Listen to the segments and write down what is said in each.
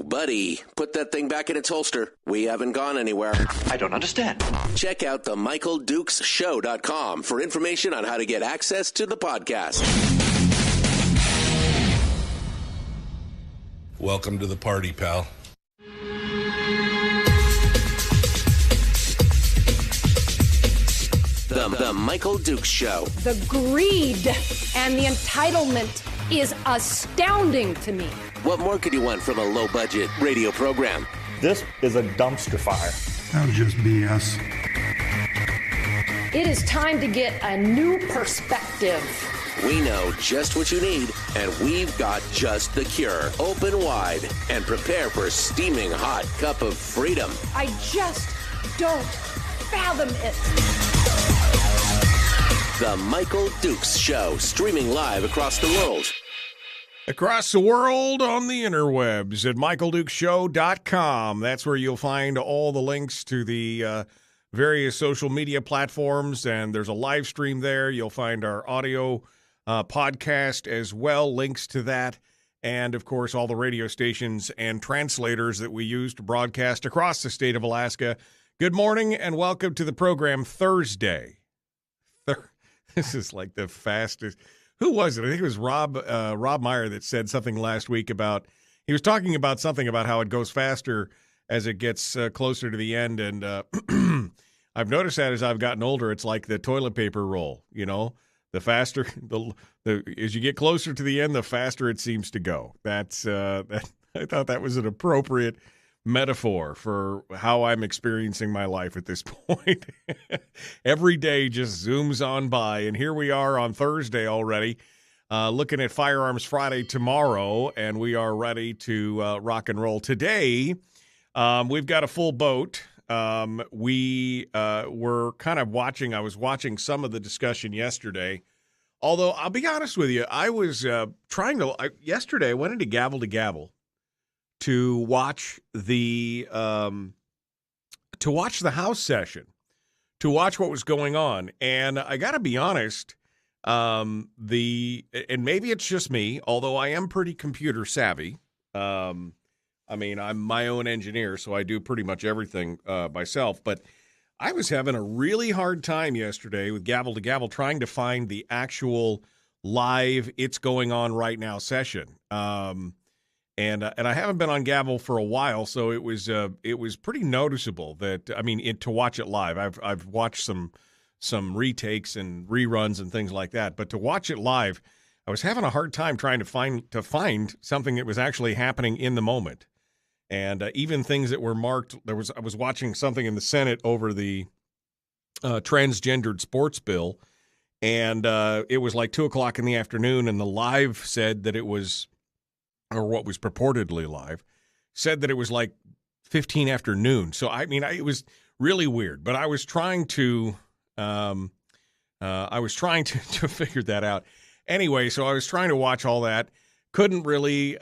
Whoa, buddy. Put that thing back in its holster. We haven't gone anywhere. I don't understand. Check out themichaeldukesshow.com for information on how to get access to the podcast. Welcome to the party, pal. The Michael Dukes Show. The greed and the entitlement is astounding to me. What more could you want from a low-budget radio program? This is a dumpster fire. That was just BS. It is time to get a new perspective. We know just what you need, and we've got just the cure. Open wide and prepare for a steaming hot cup of freedom. I just don't fathom it. The Michael Dukes Show, streaming live across the world. Across the world on the interwebs at michaeldukesshow.com. That's where you'll find all the links to the various social media platforms, and there's a live stream there. You'll find our audio podcast as well, links to that, and, of course, all the radio stations and translators that we use to broadcast across the state of Alaska. Good morning, and welcome to the program Thursday. This is like the fastest. Who was it? I think it was Rob Meyer that said something last week about, he was talking about something about how it goes faster as it gets closer to the end. And I've noticed that as I've gotten older, it's like the toilet paper roll, you know, the faster, as you get closer to the end, the faster it seems to go. I thought that was an appropriate metaphor for how I'm experiencing my life at this point. Every day just zooms on by, and here we are on Thursday already, looking at Firearms Friday tomorrow, and we are ready to rock and roll. Today, we've got a full boat. We were kind of watching, I was watching some of the discussion yesterday, although I'll be honest with you, I was yesterday I went into Gavel to Gavel to watch the House session, to watch what was going on, and I got to be honest, and maybe it's just me, although I am pretty computer savvy. I mean, I'm my own engineer, so I do pretty much everything myself. But I was having a really hard time yesterday with Gavel to Gavel trying to find the actual live "It's Going On Right Now" session. And I haven't been on Gavel for a while, so it was pretty noticeable that, I mean, to watch it live. I've watched some retakes and reruns and things like that, but to watch it live, I was having a hard time trying to find something that was actually happening in the moment, and even things that were marked. I was watching something in the Senate over the transgendered sports bill, and it was like 2:00 in the afternoon, and the live said that it was, or what was purportedly live, said that it was like 15 after noon. So, I mean, it was really weird, but I was trying to figure that out. Anyway, so I was trying to watch all that. Couldn't really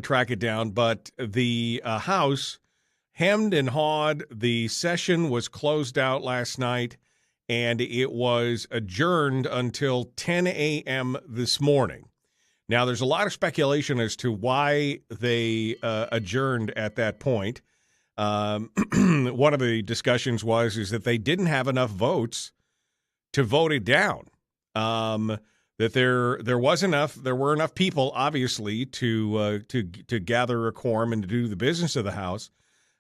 track it down, but the House hemmed and hawed. The session was closed out last night, and it was adjourned until 10 a.m. this morning. Now, there's a lot of speculation as to why they adjourned at that point. One of the discussions is that they didn't have enough votes to vote it down. That there were enough people, obviously, to gather a quorum and to do the business of the House,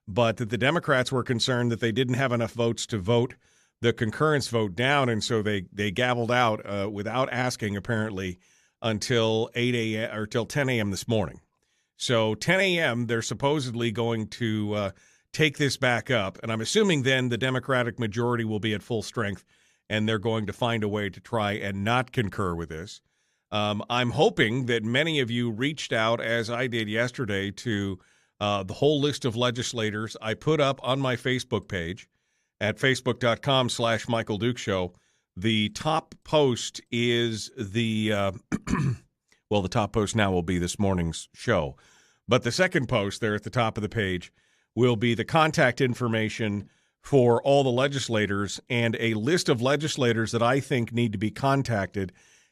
but that the Democrats were concerned that they didn't have enough votes to vote the concurrence vote down, and so they gavelled out without asking, apparently, until 8 a.m. or till 10 a.m. this morning. So 10 a.m., they're supposedly going to take this back up, and I'm assuming then the Democratic majority will be at full strength, and they're going to find a way to try and not concur with this. I'm hoping that many of you reached out, as I did yesterday, to the whole list of legislators I put up on my Facebook page at facebook.com/Michael Dukes Show. The top post is the the top post now will be this morning's show. But the second post there at the top of the page will be the contact information for all the legislators and a list of legislators that I think need to be contacted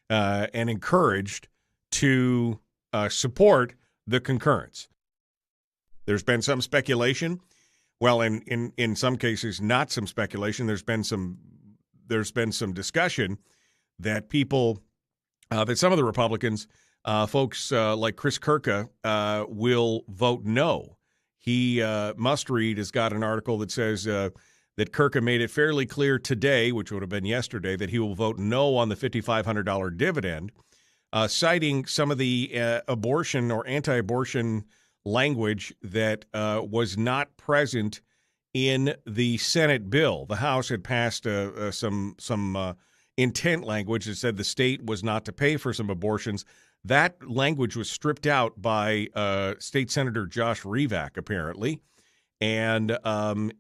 and encouraged to support the concurrence. There's been some speculation. Well, in some cases, not some speculation. There's been some discussion that people that some of the Republicans, folks like Chris Kirka, will vote no. He Must Read has got an article that says that Kirka made it fairly clear today, which would have been yesterday, that he will vote no on the $5,500 dividend, citing some of the abortion or anti-abortion language that was not present in the Senate bill. The House had passed some intent language that said the state was not to pay for some abortions. That language was stripped out by State Senator Josh Revak, apparently, and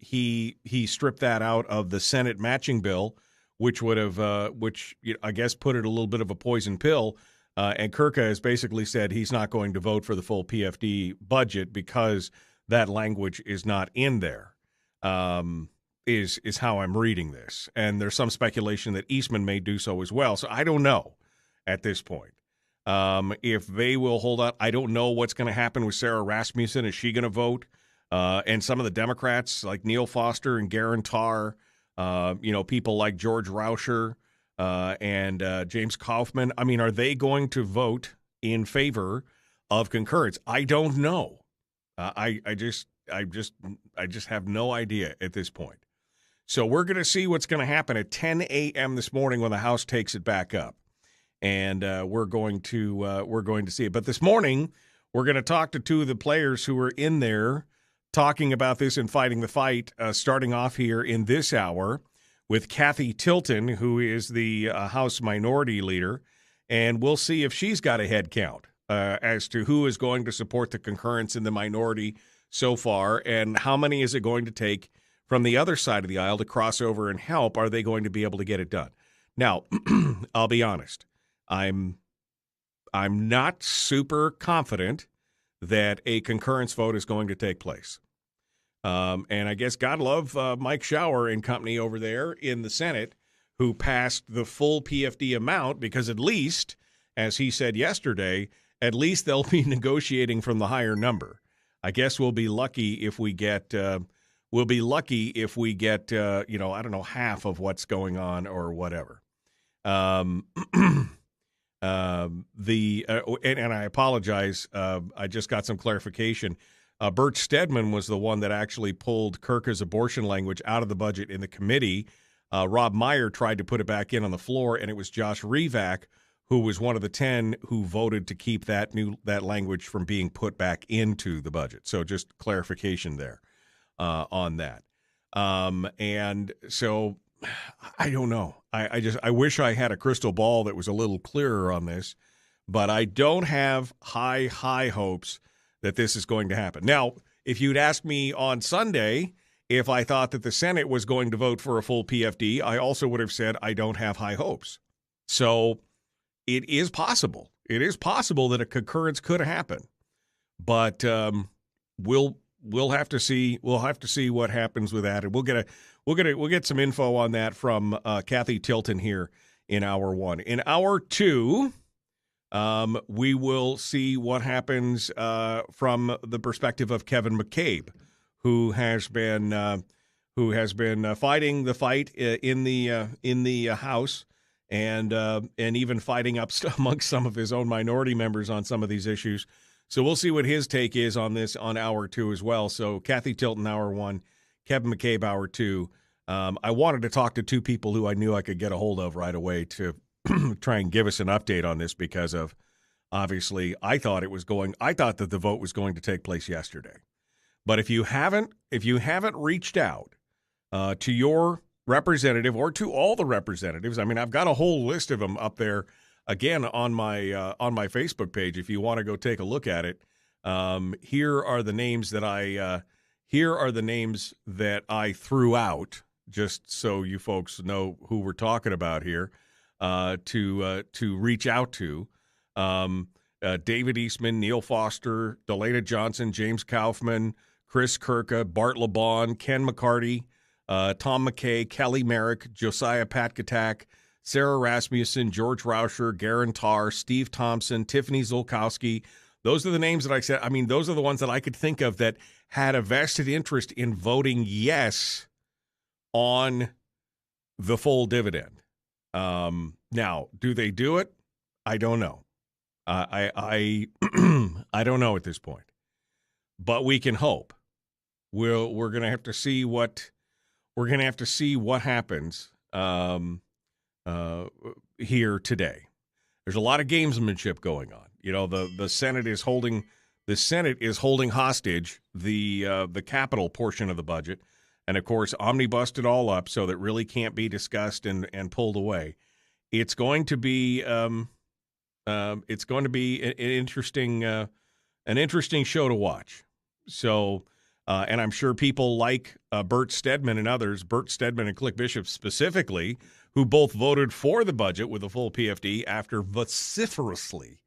he stripped that out of the Senate matching bill, which would have, I guess, put it a little bit of a poison pill. And Kirka has basically said he's not going to vote for the full PFD budget because that language is not in there. Is how I'm reading this. And there's some speculation that Eastman may do so as well. So I don't know at this point if they will hold out. I don't know what's going to happen with Sarah Rasmussen. Is she going to vote? And some of the Democrats like Neil Foster and Garen Tarr, people like George Rauscher and James Kaufman. I mean, are they going to vote in favor of concurrence? I don't know. I just have no idea at this point. So we're going to see what's going to happen at 10 a.m. this morning when the House takes it back up, and we're going to see it. But this morning we're going to talk to two of the players who are in there talking about this and fighting the fight. Starting off here in this hour with Cathy Tilton, who is the House Minority Leader, and we'll see if she's got a head count as to who is going to support the concurrence in the minority so far, and how many is it going to take from the other side of the aisle to cross over and help. Are they going to be able to get it done? Now, I'll be honest. I'm not super confident that a concurrence vote is going to take place. And I guess God love Mike Shower and company over there in the Senate who passed the full PFD amount, because at least, as he said yesterday, at least they'll be negotiating from the higher number. I guess we'll be lucky if we get I don't know, half of what's going on or whatever. And I apologize. I just got some clarification. Bert Stedman was the one that actually pulled Kirka's abortion language out of the budget in the committee. Rob Meyer tried to put it back in on the floor, and it was Josh Revak who was one of the 10 who voted to keep that language from being put back into the budget. So just clarification there on that. And so I don't know. I wish I had a crystal ball that was a little clearer on this, but I don't have high hopes that this is going to happen. Now, if you'd asked me on Sunday if I thought that the Senate was going to vote for a full PFD, I also would have said I don't have high hopes. So it is possible. It is possible that a concurrence could happen, but we'll have to see. We'll have to see what happens with that, and we'll get some info on that from Cathy Tilton here in hour one. In hour two, we will see what happens from the perspective of Kevin McCabe, who has been fighting the fight in the House. And even fighting up amongst some of his own minority members on some of these issues. So we'll see what his take is on this on hour two as well. So Cathy Tilton, hour one, Kevin McCabe, hour two. I wanted to talk to two people who I knew I could get a hold of right away to try and give us an update on this, because of, obviously, I thought that the vote was going to take place yesterday. But if you haven't reached out to your representative or to all the representatives, I mean, I've got a whole list of them up there again on my Facebook page. If you want to go take a look at it, here are the names that I threw out, just so you folks know who we're talking about here, to reach out to. David Eastman, Neil Foster, Delana Johnson, James Kaufman, Chris Kirka, Bart LeBon, Ken McCarty, Tom McKay, Kelly Merrick, Josiah Patkatak, Sarah Rasmussen, George Rauscher, Garen Tarr, Steve Thompson, Tiffany Zulkowski, Those are the names that I said. I mean, those are the ones that I could think of that had a vested interest in voting yes on the full dividend. Now, do they do it? I don't know. I don't know at this point, but we can hope. We're going to have to see what happens here today. There's a lot of gamesmanship going on. You know, the Senate is holding hostage the capital portion of the budget, and of course, omnibused it all up so that really can't be discussed and pulled away. It's going to be an interesting show to watch. So, and I'm sure people like Bert Stedman and others, Bert Stedman and Click Bishop specifically, who both voted for the budget with a full PFD after vociferously,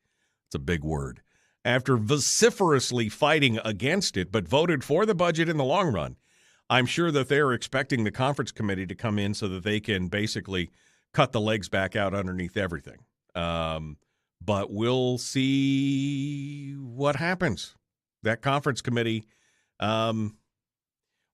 it's a big word, after vociferously fighting against it, but voted for the budget in the long run. I'm sure that they're expecting the conference committee to come in so that they can basically cut the legs back out underneath everything. But we'll see what happens. That conference committee, well,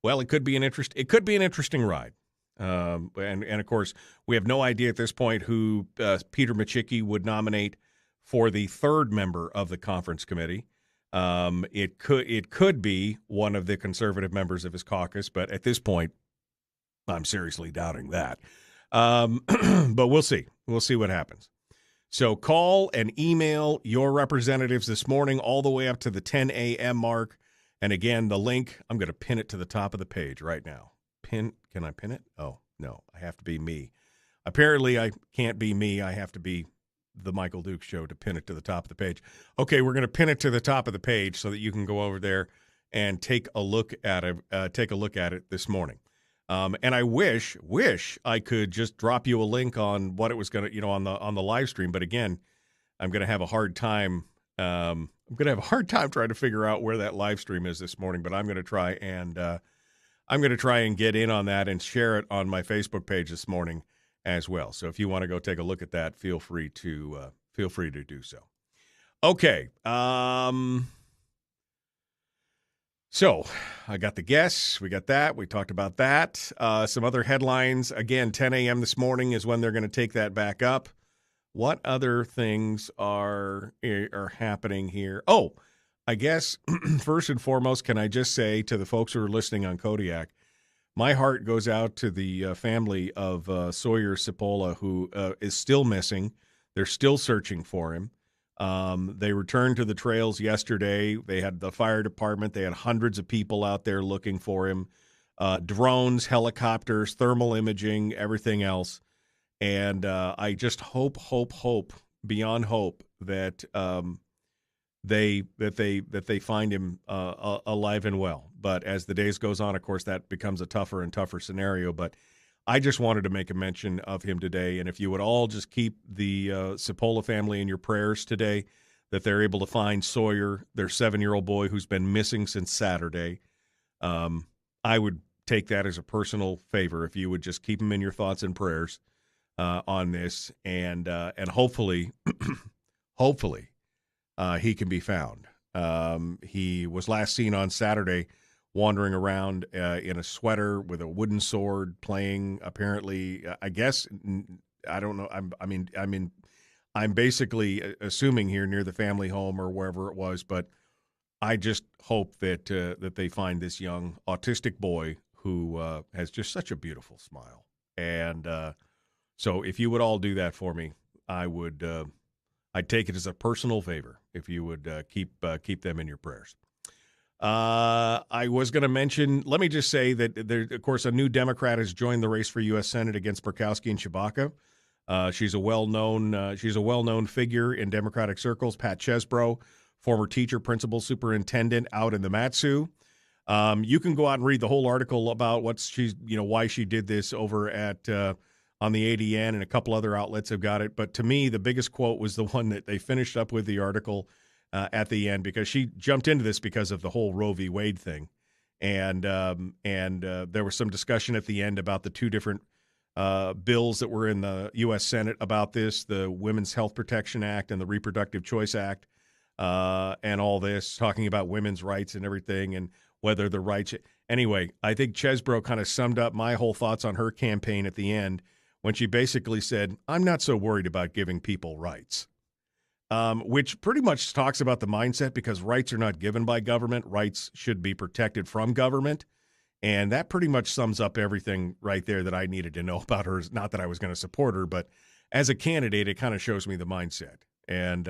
it could be an interesting ride. And of course, we have no idea at this point who Peter Micciche would nominate for the third member of the conference committee. It could be one of the conservative members of his caucus, but at this point, I'm seriously doubting that. But we'll see. We'll see what happens. So call and email your representatives this morning all the way up to the 10 a.m. mark. And again, the link, I'm going to pin it to the top of the page right now. Can I pin it? Oh, no, I have to be me. Apparently, I can't be me. I have to be the Michael Dukes Show to pin it to the top of the page. Okay, we're going to pin it to the top of the page so that you can go over there and take a look at it this morning. And I wish I could just drop you a link on what it was going to, on the live stream. But again, I'm going to have a hard time. I'm going to have a hard time trying to figure out where that live stream is this morning. But I'm going to try and get in on that and share it on my Facebook page this morning as well. So if you want to go take a look at that, feel free to do so. Okay. So I got the guests. We got that. We talked about that. Some other headlines. Again, 10 a.m. this morning is when they're going to take that back up. What other things are happening here? Oh, I guess first and foremost, can I just say to the folks who are listening on Kodiak, my heart goes out to the family of Sawyer Cipolla, who is still missing. They're still searching for him. They returned to the trails yesterday. They had the fire department. They had hundreds of people out there looking for him. Drones, helicopters, thermal imaging, everything else. And I just hope beyond hope that they find him alive and well. But as the days goes on, of course, that becomes a tougher and tougher scenario. But I just wanted to make a mention of him today. And if you would all just keep the Cipolla family in your prayers today, that they're able to find Sawyer, their 7-year-old boy who's been missing since Saturday. I would take that as a personal favor if you would just keep him in your thoughts and prayers on this. And hopefully, he can be found. He was last seen on Saturday wandering around in a sweater with a wooden sword, playing. Apparently, I guess I don't know. I'm basically assuming here near the family home or wherever it was. But I just hope that that they find this young autistic boy who has just such a beautiful smile. And so, if you would all do that for me, I'd take it as a personal favor if you would keep them in your prayers. I was going to mention, let me just say that there, of course, a new Democrat has joined the race for U.S. Senate against Murkowski and Chewbacca. She's a well-known figure in Democratic circles. Pat Chesbrough, former teacher, principal, superintendent out in the Matsu. You can go out and read the whole article about why she did this over at on the ADN, and a couple other outlets have got it. But to me, the biggest quote was the one that they finished up with the article at the end, because she jumped into this because of the whole Roe v. Wade thing. And there was some discussion at the end about the two different bills that were in the U.S. Senate about this, the Women's Health Protection Act and the Reproductive Choice Act. and all this, talking about women's rights and everything and whether the rights. Anyway, I think Chesbro kind of summed up my whole thoughts on her campaign at the end when she basically said, I'm not so worried about giving people rights, which pretty much talks about the mindset because rights are not given by government. Rights should be protected from government. And that pretty much sums up everything right there that I needed to know about her. Not that I was going to support her, but as a candidate, it kind of shows me the mindset. And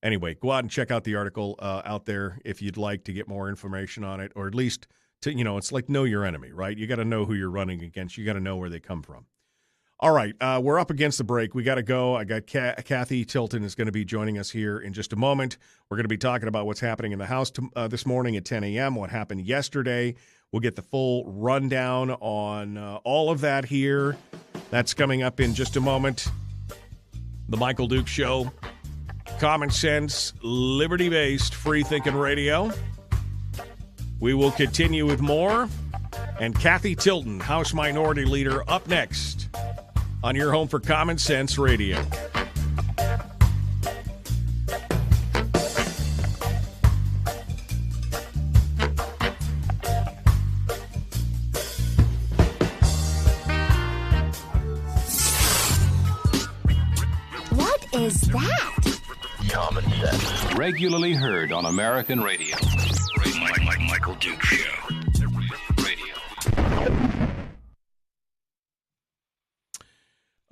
anyway, go out and check out the article out there if you'd like to get more information on it, or at least it's like know your enemy, right? You got to know who you're running against. You got to know where they come from. All right, we're up against the break. We got to go. I got Cathy Tilton is going to be joining us here in just a moment. We're going to be talking about what's happening in the House this morning at 10 a.m., what happened yesterday. We'll get the full rundown on all of that here. That's coming up in just a moment. The Michael Duke Show, common sense, liberty-based, free-thinking radio. We will continue with more. And Cathy Tilton, House Minority Leader, up next on your home for Common Sense Radio. What is that? Common Sense. Regularly heard on American radio. Michael Duke Show. Radio.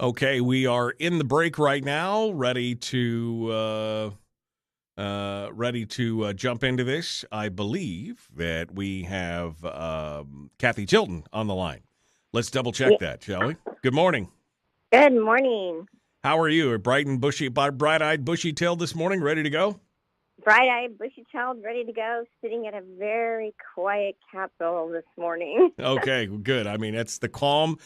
Okay, we are in the break right now, ready to jump into this. I believe that we have Cathy Tilton on the line. Let's double check that, shall we? Good morning. Good morning. How are you? Bright-eyed, bushy-tailed this morning, ready to go? Bright-eyed, bushy-tailed, ready to go, sitting at a very quiet Capitol this morning. Okay, good. I mean, that's the calm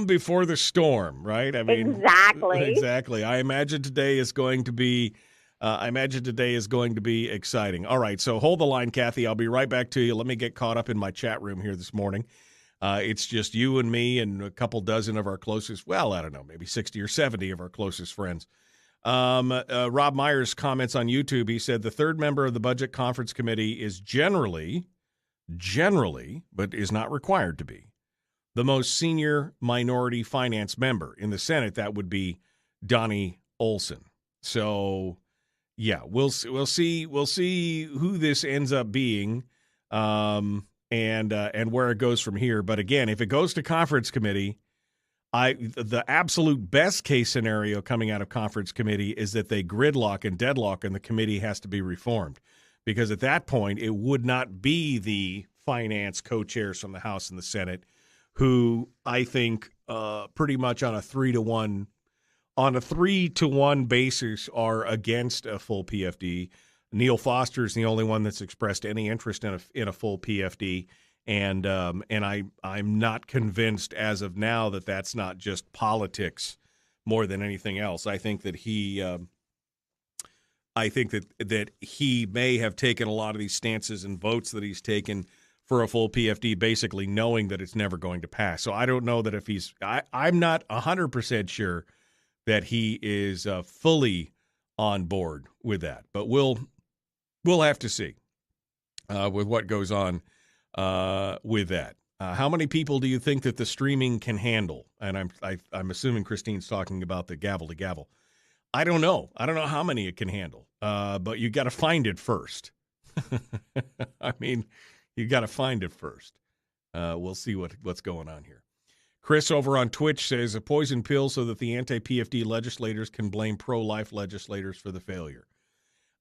before the storm, right? I mean, Exactly. I imagine today is going to be exciting. All right, so hold the line, Cathy. I'll be right back to you. Let me get caught up in my chat room here this morning. It's just you and me and a couple dozen of our closest, well, I don't know, maybe 60 or 70 of our closest friends. Rob Myers comments on YouTube. He said the third member of the Budget Conference Committee is generally, but is not required to be, the most senior minority finance member. In the Senate, that would be Donnie Olson. So, yeah, we'll see who this ends up being, and where it goes from here. But again, if it goes to conference committee, the absolute best case scenario coming out of conference committee is that they gridlock and deadlock and the committee has to be reformed, because at that point it would not be the finance co-chairs from the House and the Senate who I think pretty much on a 3-to-1 basis are against a full PFD. Neil Foster is the only one that's expressed any interest in a full PFD. And I'm not convinced as of now that that's not just politics more than anything else. I think that he may have taken a lot of these stances and votes that he's taken for a full PFD, basically knowing that it's never going to pass. So I don't know that if I'm not 100% sure that he is fully on board with that, but we'll have to see with what goes on. With that, how many people do you think that the streaming can handle? And I'm assuming Christine's talking about the gavel to gavel. I don't know how many it can handle. But you got to find it first. I mean, you got to find it first. We'll see what's going on here. Chris over on Twitch says a poison pill so that the anti-PFD legislators can blame pro-life legislators for the failure.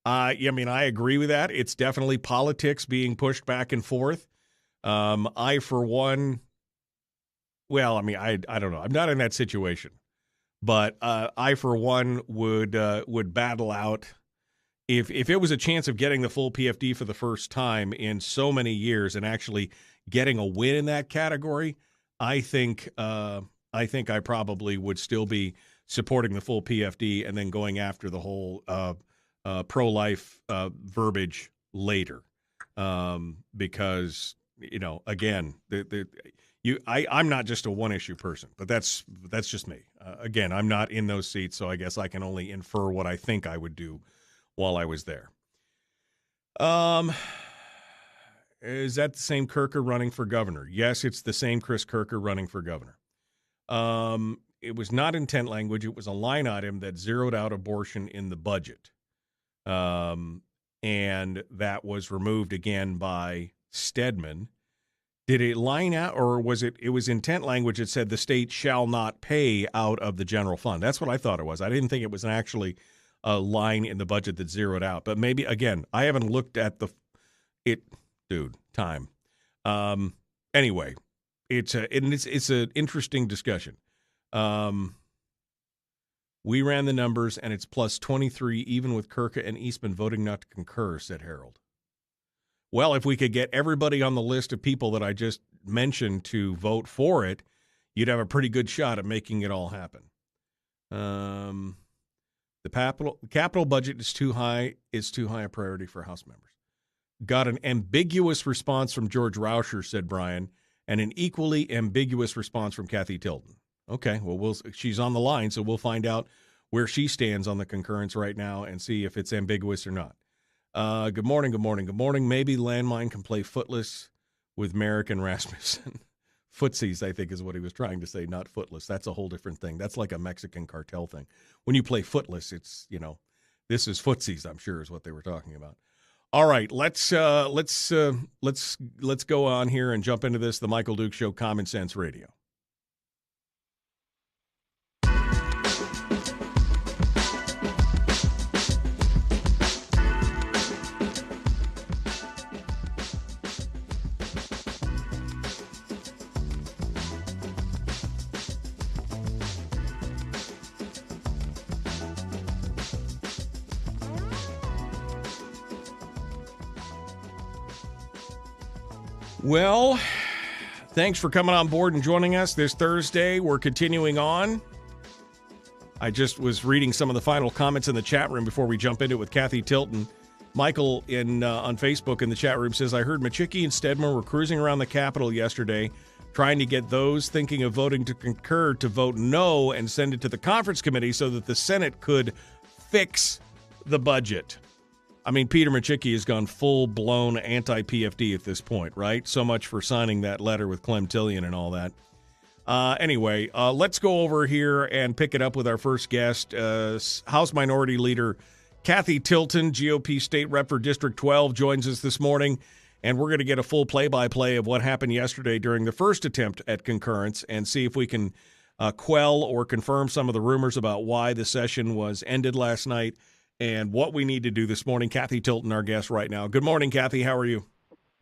I mean, I agree with that. It's definitely politics being pushed back and forth. I, for one, well, I mean, I don't know. I'm not in that situation, but I, for one, would battle out if it was a chance of getting the full PFD for the first time in so many years and actually getting a win in that category. I think I probably would still be supporting the full PFD and then going after the whole pro-life verbiage later, because. Again, I'm not just a one-issue person, but that's just me. Again, I'm not in those seats, so I guess I can only infer what I think I would do while I was there. Is that the same Kirker running for governor? Yes, it's the same Chris Kirker running for governor. It was not intent language. It was a line item that zeroed out abortion in the budget. And that was removed again by Stedman. Did it line out, or was it was intent language that said the state shall not pay out of the general fund? That's what I thought it was. I didn't think it was actually a line in the budget that zeroed out. But maybe, again, I haven't looked at time. Anyway, it's an interesting discussion. We ran the numbers, and it's plus 23, even with Kirka and Eastman voting not to concur, said Harold. Well, if we could get everybody on the list of people that I just mentioned to vote for it, you'd have a pretty good shot at making it all happen. The capital budget is too high a priority for House members. Got an ambiguous response from George Rauscher, said Brian, and an equally ambiguous response from Cathy Tilton. Okay, well, she's on the line, so we'll find out where she stands on the concurrence right now and see if it's ambiguous or not. Good morning. Maybe Landmine can play footless with Merrick and Rasmussen. Footsies, I think, is what he was trying to say, not footless. That's a whole different thing. That's like a Mexican cartel thing. When you play footless, it's, this is footsies, I'm sure, is what they were talking about. All right, let's go on here and jump into this. The Michael Duke Show, Common Sense Radio. Well, thanks for coming on board and joining us this Thursday. We're continuing on. I just was reading some of the final comments in the chat room before we jump into it with Cathy Tilton. Michael on Facebook in the chat room says, I heard Machicki and Stedman were cruising around the Capitol yesterday trying to get those thinking of voting to concur to vote no and send it to the conference committee so that the Senate could fix the budget. I mean, Peter Machicki has gone full-blown anti-PFD at this point, right? So much for signing that letter with Clem Tillion and all that. Anyway, let's go over here and pick it up with our first guest, House Minority Leader Cathy Tilton, GOP State Rep for District 12, joins us this morning, and we're going to get a full play-by-play of what happened yesterday during the first attempt at concurrence and see if we can quell or confirm some of the rumors about why the session was ended last night and what we need to do this morning. Cathy Tilton, our guest right now. Good morning, Cathy. How are you?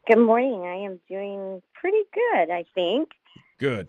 Good morning. I am doing pretty good, I think. Good.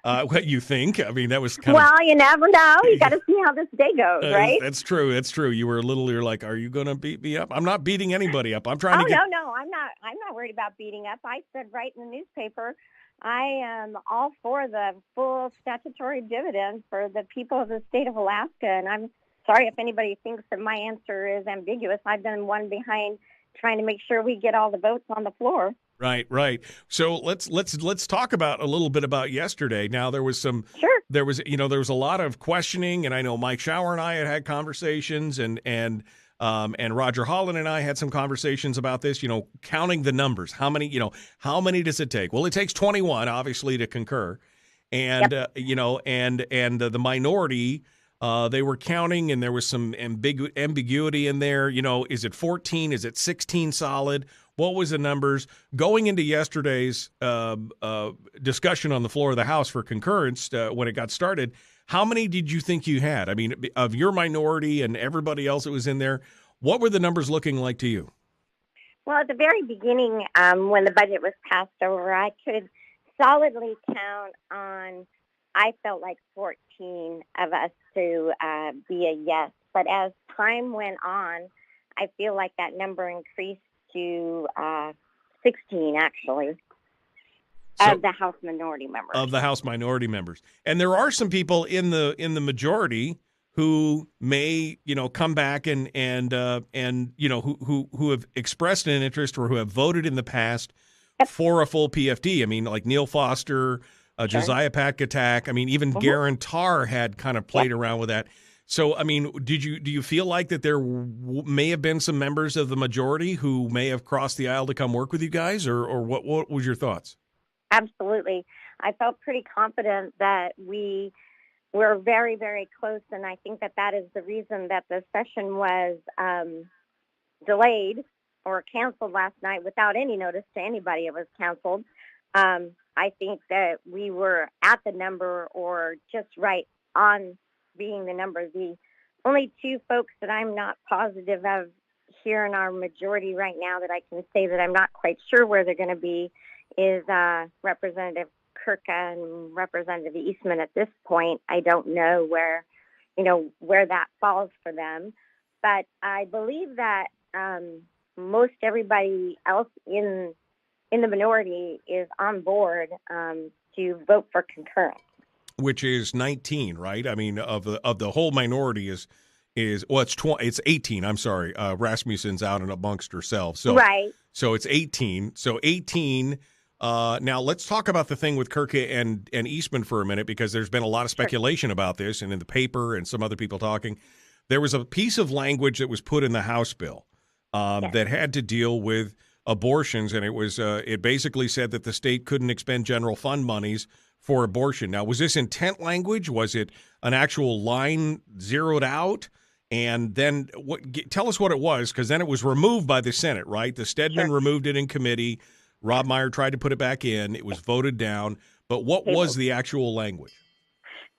What you think? I mean, that was kind Well, you never know. You got to see how this day goes, right? That's true. That's true. You're like, are you going to beat me up? I'm not beating anybody up. I'm trying to get... No, I'm not worried about beating up. I said right in the newspaper, I am all for the full statutory dividends for the people of the state of Alaska, and I'm sorry if anybody thinks that my answer is ambiguous. I've been one behind trying to make sure we get all the votes on the floor. Right. So let's talk about a little bit about yesterday. Now there was Sure. There was a lot of questioning, and I know Mike Schauer and I had conversations, and Roger Holland and I had some conversations about this. Counting the numbers. How many does it take? Well, it takes 21, obviously, to concur, and Yep. The minority. They were counting, and there was some ambiguity in there. Is it 14? Is it 16 solid? What was the numbers? Going into yesterday's discussion on the floor of the House for concurrence when it got started, how many did you think you had? I mean, of your minority and everybody else that was in there, what were the numbers looking like to you? Well, at the very beginning, when the budget was passed over, I could solidly count on, I felt like 14 of us to be a yes. But as time went on, I feel like that number increased to 16, actually, of the House minority members. Of the House minority members. And there are some people in the majority who may, come back and who have expressed an interest or who have voted in the past for a full PFD. I mean, like Neil Foster, Josiah Patkatak. I mean, even Garen Tarr had kind of played around with that. So, I mean, do you feel like that there may have been some members of the majority who may have crossed the aisle to come work with you guys, or what was your thoughts? Absolutely. I felt pretty confident that we were very, very close, and I think that is the reason that the session was delayed or canceled last night without any notice to anybody. It was canceled. I think that we were at the number or just right on being the number. The only two folks that I'm not positive of here in our majority right now that I can say that I'm not quite sure where they're going to be is Representative Kirka and Representative Eastman. At this point, I don't know where that falls for them, but I believe that most everybody else in the minority is on board to vote for concurrence. Which is 19, right? I mean, of the whole minority is well, it's 18. I'm sorry, Rasmussen's out and amongst herself. So right. So it's 18. So 18. Now let's talk about the thing with Kirka and Eastman for a minute, because there's been a lot of speculation about this, and in the paper and some other people talking. There was a piece of language that was put in the House bill that had to deal with abortions, and it basically said that the state couldn't expend general fund monies for abortion. Now, was this intent language? Was it an actual line zeroed out? And then tell us what it was, because then it was removed by the Senate, right? The Stedman removed it in committee. Rob Meyer tried to put it back in. It was voted down. But what was the actual language?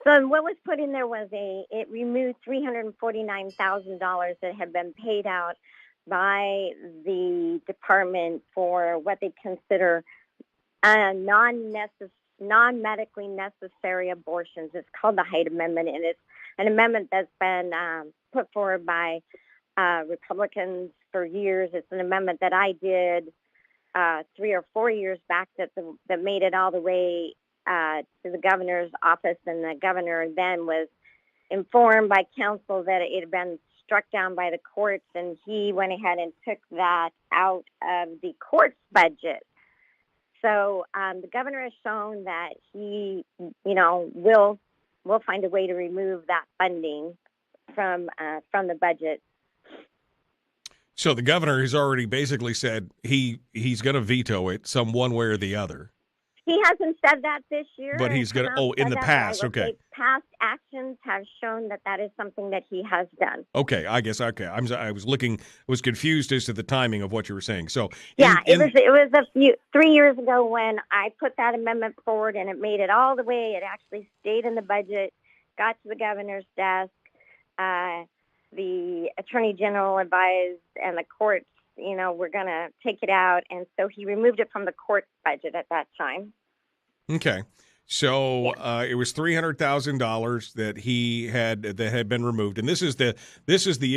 So what was put in there was it removed $349,000 that had been paid out by the department for what they consider non-medically necessary abortions. It's called the Hyde Amendment, and it's an amendment that's been put forward by Republicans for years. It's an amendment that I did 3 or 4 years back that made it all the way to the governor's office, and the governor then was informed by council that it had been struck down by the courts, and he went ahead and took that out of the court's budget. So the governor has shown that he, will find a way to remove that funding from the budget. So the governor has already basically said he's going to veto it one way or the other. He hasn't said that this year. But he's going to, in the past, okay. Past actions have shown that is something that he has done. Okay, I guess, okay. I was confused as to the timing of what you were saying. So it was 3 years ago when I put that amendment forward, and it made it all the way. It actually stayed in the budget, got to the governor's desk. The attorney general advised, and the courts, we're going to take it out. And so he removed it from the court's budget at that time. Okay. So it was $300,000 that had been removed, and this is the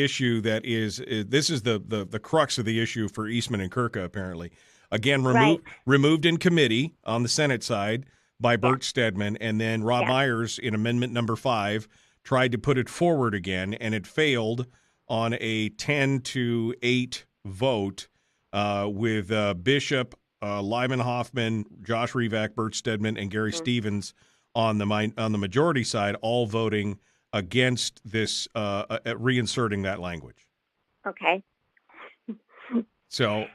issue this is the crux of the issue for Eastman and Kirka, apparently. Again, removed in committee on the Senate side by Bert Stedman, and then Rob Myers in Amendment Number 5 tried to put it forward again, and it failed on a 10-8 vote with Bishop, Lyman Hoffman, Josh Revak, Bert Stedman, and Gary Stevens on the majority side, all voting against this, reinserting that language. Okay. So,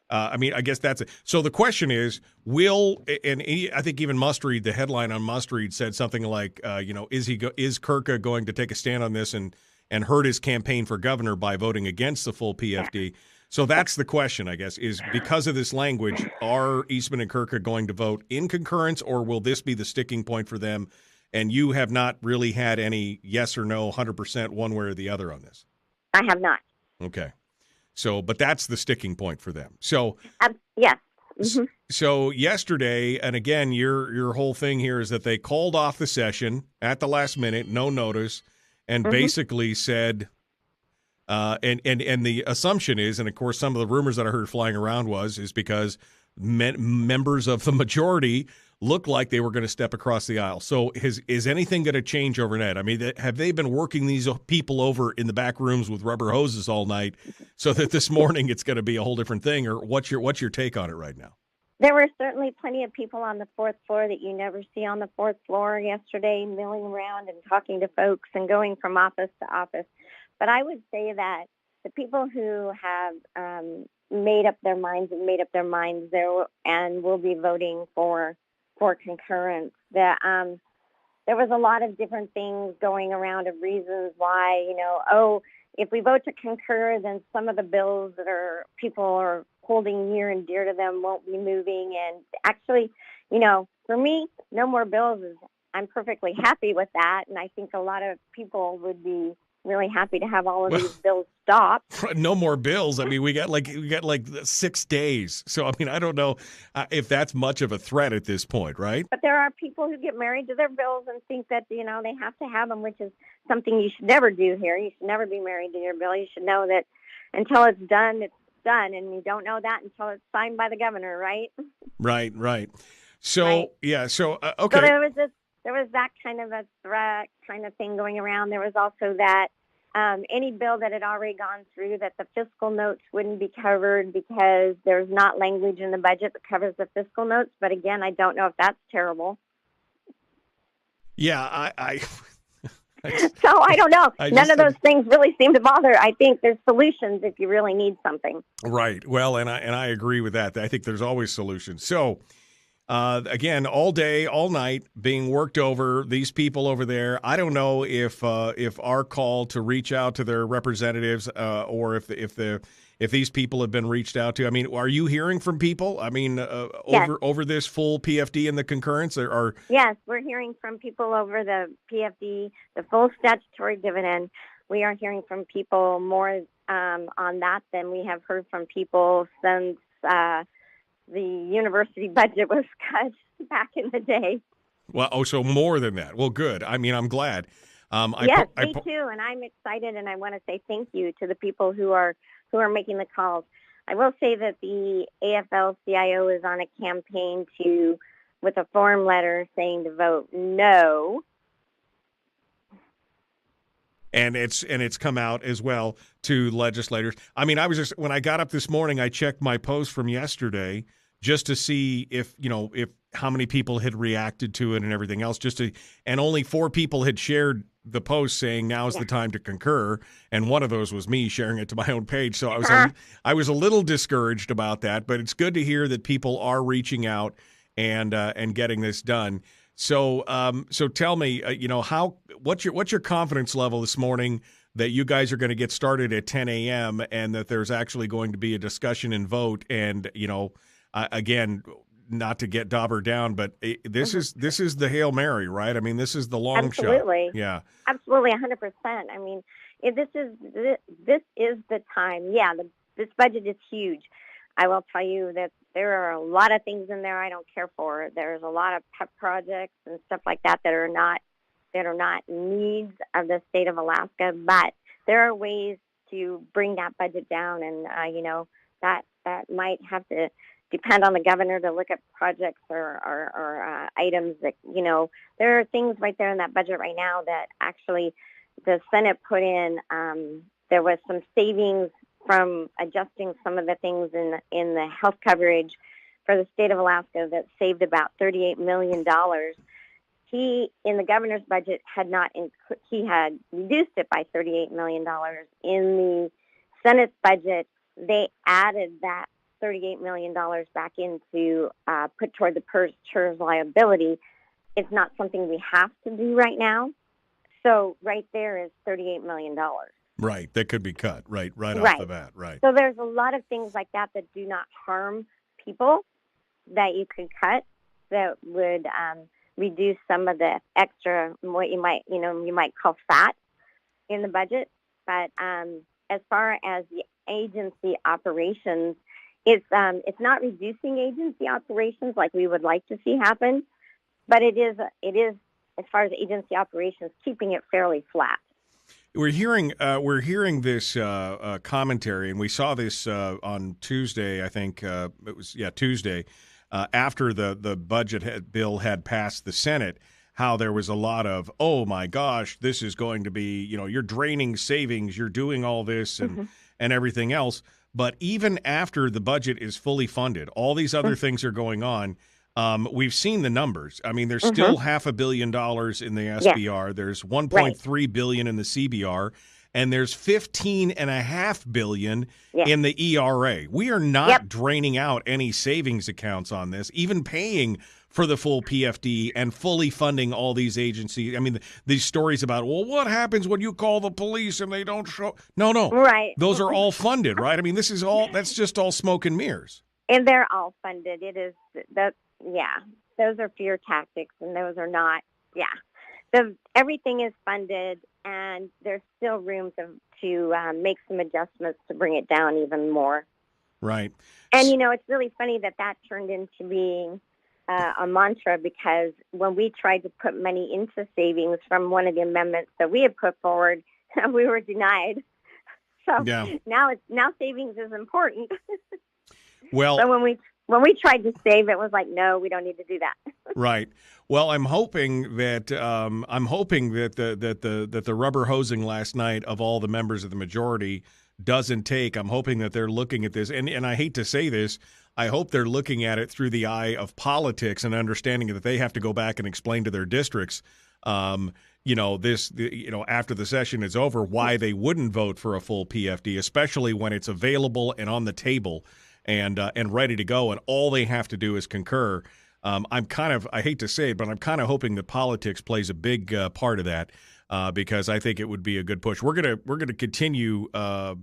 I guess that's it. So the question is, I think even Mustreed, the headline on Mustreed said something like, is Kirka going to take a stand on this and hurt his campaign for governor by voting against the full PFD? So that's the question, I guess, is because of this language, are Eastman and Kirka going to vote in concurrence, or will this be the sticking point for them? And you have not really had any yes or no 100% one way or the other on this. I have not. Okay. So, but that's the sticking point for them. So, yes. Mm-hmm. So yesterday, and again, your whole thing here is that they called off the session at the last minute, no notice, and basically said, and the assumption is, and of course some of the rumors that I heard flying around is because members of the majority looked like they were going to step across the aisle. So is anything going to change overnight? I mean, have they been working these people over in the back rooms with rubber hoses all night so that this morning it's going to be a whole different thing? Or what's your take on it right now? There were certainly plenty of people on the fourth floor that you never see on the fourth floor yesterday, milling around and talking to folks and going from office to office. But I would say that the people who have made up their minds there and will be voting for concurrence. That there was a lot of different things going around of reasons why, if we vote to concur, then some of the bills that people are holding near and dear to them won't be moving. And actually, for me, no more bills I'm perfectly happy with that. And I think a lot of people would be really happy to have all of these bills stop. No more bills. I mean, we got like 6 days. So, I mean, I don't know if that's much of a threat at this point, right? But there are people who get married to their bills and think that, they have to have them, which is something you should never do here. You should never be married to your bill. You should know that until it's done, and you don't know that until it's signed by the governor, right? Right. So, right. Yeah, okay. So there was that kind of a threat kind of thing going around. There was also that any bill that had already gone through, that the fiscal notes wouldn't be covered because there's not language in the budget that covers the fiscal notes. But again, I don't know if that's terrible. Yeah, So I don't know. None of those things really seem to bother. I think there's solutions if you really need something. Right. Well, and I agree with that. I think there's always solutions. So, again, all day, all night, being worked over. These people over there. I don't know if our call to reach out to their representatives, or if these people have been reached out to. I mean, are you hearing from people? I mean, yes. over this full PFD and the concurrence, or yes, we're hearing from people over the PFD, the full statutory dividend. We are hearing from people more on that than we have heard from people since the university budget was cut back in the day. Well, so more than that. Well, good. I mean, I'm glad. Yes, me too, and I'm excited, and I want to say thank you to the people who are making the calls. I will say that the AFL-CIO is on a campaign with a form letter saying to vote no. And it's come out as well to legislators. I mean, when I got up this morning, I checked my post from yesterday just to see if how many people had reacted to it and everything else. And only 4 people had shared the post saying now's the time to concur, and one of those was me sharing it to my own page. So I was a little discouraged about that, but it's good to hear that people are reaching out and getting this done. So tell me, what's your confidence level this morning that you guys are going to get started at 10 a.m. and that there's actually going to be a discussion and vote? And again, not to get Dauber down, but this is the Hail Mary, right? I mean, this is the long shot. Absolutely. Yeah. Absolutely, 100%. I mean, this is the time. Yeah, this budget is huge. I will tell you that there are a lot of things in there I don't care for. There's a lot of pet projects and stuff like that that are not needs of the state of Alaska, but there are ways to bring that budget down, and that might have to depend on the governor to look at projects or items that there are things right there in that budget right now that actually the Senate put in. There was some savings from adjusting some of the things in the health coverage for the state of Alaska that saved about $38 million. He, in the governor's budget, he had reduced it by $38 million. In the Senate's budget, they added that $38 million back into put toward the PERS liability. It's not something we have to do right now. So right there is $38 million. Right. That could be cut right off the bat. Right. So there's a lot of things like that do not harm people that you could cut that would reduce some of the extra, what you might call fat in the budget. But as far as the agency operations, it's not reducing agency operations like we would like to see happen, but it is as far as agency operations, keeping it fairly flat. We're hearing this commentary, and we saw this on Tuesday. I think it was Tuesday after the budget bill had passed the Senate. How there was a lot of, oh my gosh, this is going to be, you're draining savings, you're doing all this and everything else. But even after the budget is fully funded, all these other things are going on. We've seen the numbers. I mean, there's still $500 million in the SBR. There's $1.3 billion in the CBR, and there's $15.5 billion in the ERA. We are not draining out any savings accounts on this, even paying for the full PFD and fully funding all these agencies. I mean, these stories about, well, what happens when you call the police and they don't show? No. Right. Those are all funded, right? I mean, that's just all smoke and mirrors. And they're all funded. It is that. Yeah, those are fear tactics, and those are not. Yeah, everything is funded, and there's still room to make some adjustments to bring it down even more. Right. And it's really funny that turned into being a mantra, because when we tried to put money into savings from one of the amendments that we had put forward, we were denied. So now savings is important. Well, so when we tried to save, it was like, no, we don't need to do that. Right. Well, I'm hoping that the rubber hosing last night of all the members of the majority doesn't take. I'm hoping that they're looking at this, and I hate to say this, I hope they're looking at it through the eye of politics and understanding that they have to go back and explain to their districts, after the session is over, why they wouldn't vote for a full PFD, especially when it's available and on the table and ready to go, and all they have to do is concur. I hate to say it, but I'm kind of hoping that politics plays a big part of that, because I think it would be a good push. We're gonna continue. We're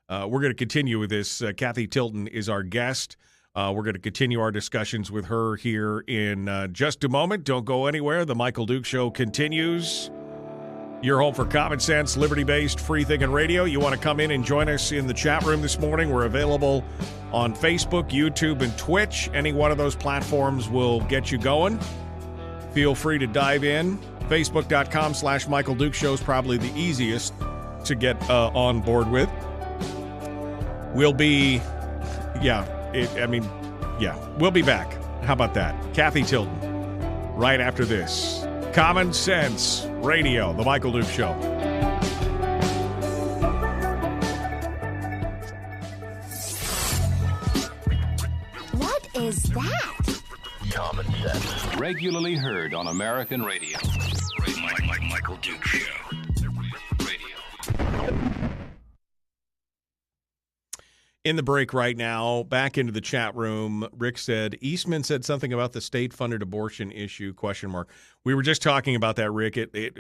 gonna continue with this. Cathy Tilton is our guest. We're going to continue our discussions with her here in just a moment. Don't go anywhere. The Michael Duke Show continues. Your home for common sense, liberty-based, free-thinking radio. You want to come in and join us in the chat room this morning? We're available on Facebook, YouTube, and Twitch. Any one of those platforms will get you going. Feel free to dive in. Facebook.com/Michael Duke Show is probably the easiest to get on board with. We'll be, we'll be back. How about that? Cathy Tilton, right after this. Common Sense Radio, The Michael Duke Show. What is that? Common Sense. Regularly heard on American radio. Michael Duke Show. Radio. In the break right now, back into the chat room, Rick said, Eastman said something about the state-funded abortion issue, ? We were just talking about that, Rick. It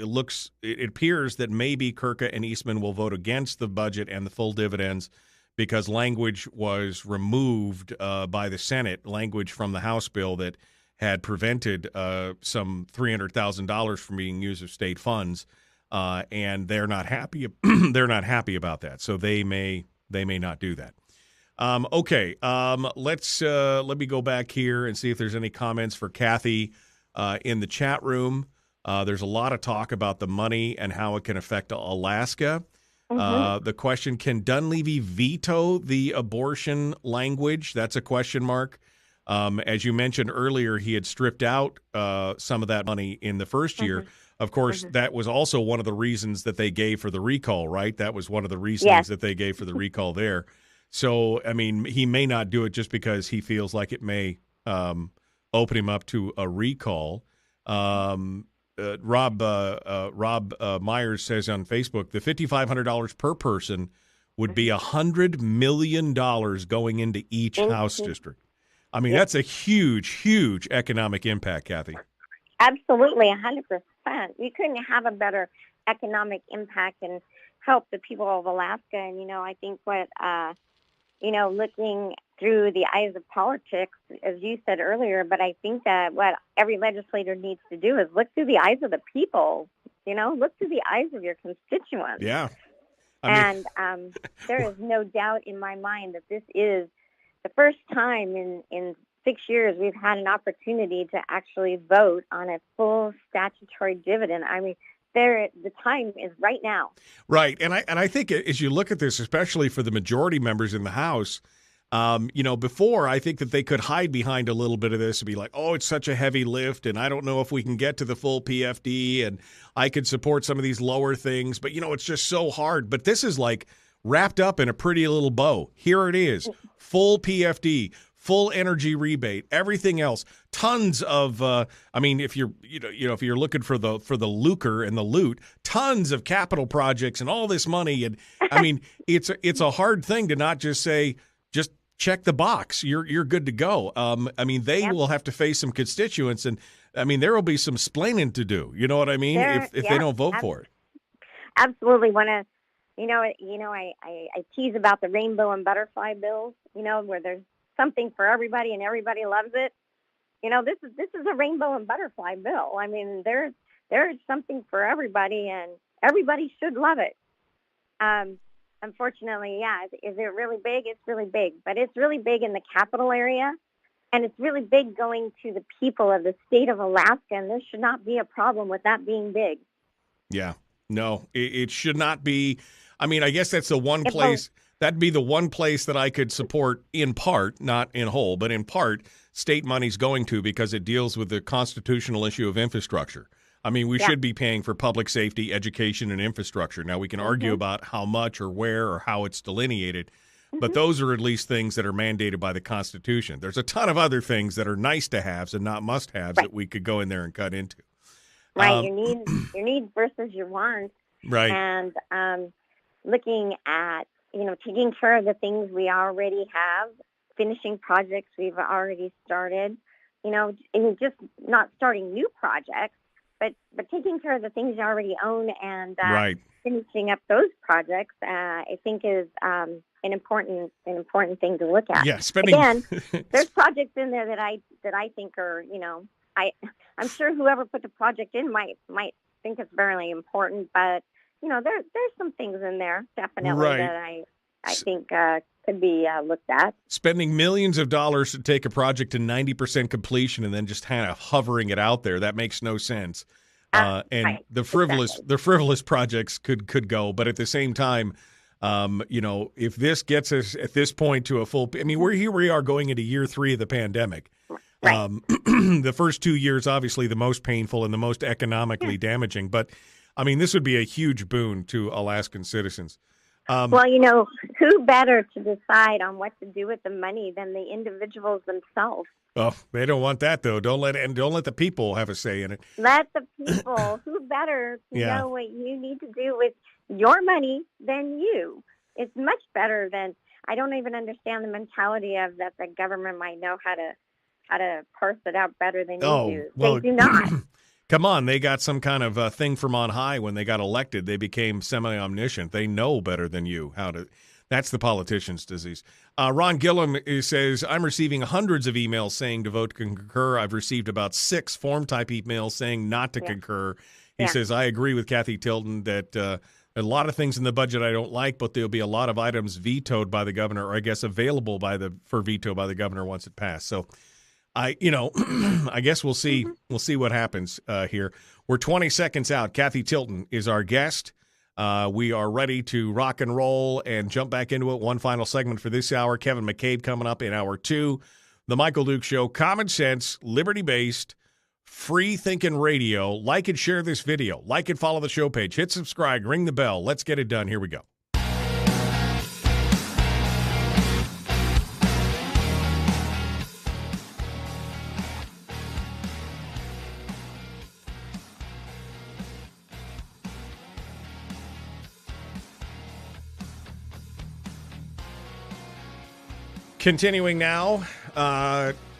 appears that maybe Kirka and Eastman will vote against the budget and the full dividends because language was removed by the Senate, language from the House bill that had prevented some $300,000 from being used of state funds, and they're not happy. They're not happy about that, so they may not do that. Let me go back here and see if there's any comments for Cathy in the chat room. There's a lot of talk about the money and how it can affect Alaska. The question, can Dunleavy veto the abortion language? That's a question mark. As you mentioned earlier, he had stripped out some of that money in the first year. Of course, that was also one of the reasons that they gave for the recall, right? That was one of the reasons that they gave for the recall there. So, I mean, he may not do it just because he feels like it may open him up to a recall. Rob Myers says on Facebook, the $5,500 per person would be $100 million going into each House district. I mean, that's a huge, huge economic impact, Cathy. Absolutely, 100%. You couldn't have a better economic impact and help the people of Alaska. And, I think what, looking through the eyes of politics, as you said earlier, but I think that what every legislator needs to do is look through the eyes of the people, look through the eyes of your constituents. Yeah. There is no doubt in my mind that this is the first time in 6 years we've had an opportunity to actually vote on a full statutory dividend. I mean, the time is right now. Right. And I think as you look at this, especially for the majority members in the House, before I think that they could hide behind a little bit of this and be like, oh, it's such a heavy lift and I don't know if we can get to the full PFD and I could support some of these lower things. But, it's just so hard. But this is like wrapped up in a pretty little bow. Here it is, full PFD, full energy rebate, everything else, tons of. If you're if you're looking for the lucre and the loot, tons of capital projects and all this money. And I mean, it's a hard thing to not just say just check the box. You're good to go. They will have to face some constituents, and there will be some splaining to do. You know what I mean? If they don't vote for it. Absolutely. I tease about the rainbow and butterfly bills. Where there's something for everybody and everybody loves it. This is a rainbow and butterfly bill. There's something for everybody, and everybody should love it. Unfortunately, is it really big? It's really big, but it's really big in the capital area, and it's really big going to the people of the state of Alaska, and there should not be a problem with that being big. Yeah, no, it should not be. I guess that's the one place. That'd be the one place that I could support in part, not in whole, but in part, state money's going to, because it deals with the constitutional issue of infrastructure. We should be paying for public safety, education, and infrastructure. Now, we can argue about how much or where or how it's delineated, but those are at least things that are mandated by the Constitution. There's a ton of other things that are nice to haves and not must haves that we could go in there and cut into. Right, your needs versus your wants. Right. And looking at, taking care of the things we already have, finishing projects we've already started, and just not starting new projects, but taking care of the things you already own and finishing up those projects, I think is an important thing to look at. Yeah, spending. Again, there's projects in there that I think are, I'm sure whoever put the project in might think it's very important, but there's some things in there definitely that I think could be looked at. Spending millions of dollars to take a project to 90% completion and then just kind of hovering it out there, that makes no sense. The frivolous projects could go, but at the same time, if this gets us at this point to a full, we are going into year 3 of the pandemic. Right. The first 2 years, obviously, the most painful and the most economically damaging, but this would be a huge boon to Alaskan citizens. Who better to decide on what to do with the money than the individuals themselves? Oh, they don't want that, though. Don't let the people have a say in it. Let the people. Who better to know what you need to do with your money than you? It's much better than. I don't even understand the mentality of that the government might know how to parse it out better than you do. Well, they do not. Come on, they got some kind of thing from on high when they got elected. They became semi-omniscient. They know better than you how to. That's the politician's disease. Ron Gillum says, I'm receiving hundreds of emails saying to vote to concur. I've received about 6 form-type emails saying not to concur. He says, I agree with Cathy Tilton that a lot of things in the budget I don't like, but there'll be a lot of items vetoed by the governor, or I guess available for veto by the governor once it passed. So I guess we'll see. We'll see what happens here. We're 20 seconds out. Cathy Tilton is our guest. We are ready to rock and roll and jump back into it. One final segment for this hour. Kevin McCabe coming up in hour 2. The Michael Duke Show. Common sense, liberty-based, free-thinking radio. Like and share this video. Like and follow the show page. Hit subscribe. Ring the bell. Let's get it done. Here we go. Continuing now,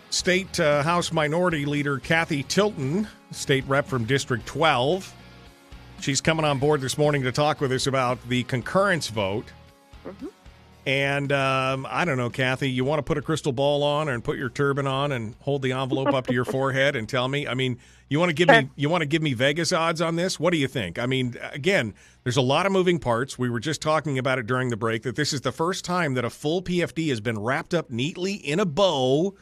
State House Minority Leader Cathy Tilton, state rep from District 12. She's coming on board this morning to talk with us about the concurrence vote. Mm-hmm. And I don't know, Cathy, you want to put a crystal ball on and put your turban on and hold the envelope up to your forehead and tell me? You want to give me Vegas odds on this? What do you think? Again, there's a lot of moving parts. We were just talking about it during the break that this is the first time that a full PFD has been wrapped up neatly in a bow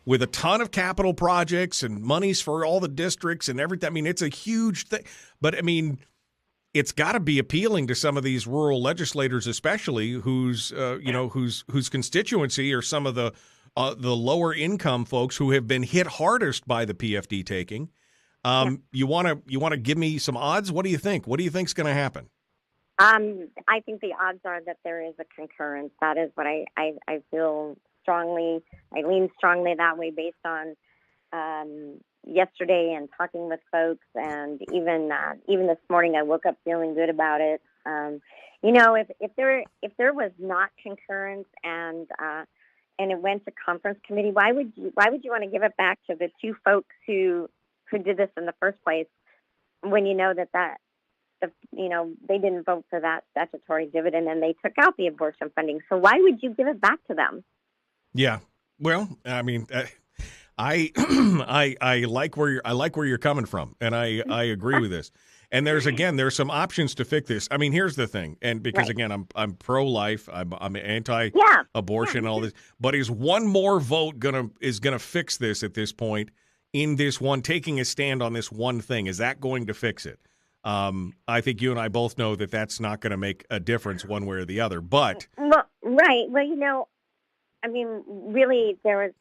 with a ton of capital projects and monies for all the districts and everything. It's a huge thing. But it's got to be appealing to some of these rural legislators, especially whose constituency are some of the lower income folks who have been hit hardest by the PFD taking. You want to give me some odds? What do you think? What do you think's going to happen? I think the odds are that there is a concurrence. That is what I feel strongly. I lean strongly that way based on yesterday and talking with folks, and even this morning I woke up feeling good about it. If there was not concurrence and it went to conference committee, why would you want to give it back to the two folks who did this in the first place when you know that they didn't vote for that statutory dividend and they took out the abortion funding? So why would you give it back to them? Yeah. Well, I mean, I like where you're coming from, and I agree with this. And there's some options to fix this. I mean, here's the thing, and because again, I'm pro-life, I'm anti-abortion, and all this. But is one more vote gonna fix this at this point? In this one, taking a stand on this one thing, is that going to fix it? I think you and I both know that that's not going to make a difference one way or the other. But right. Well, I mean, really, there's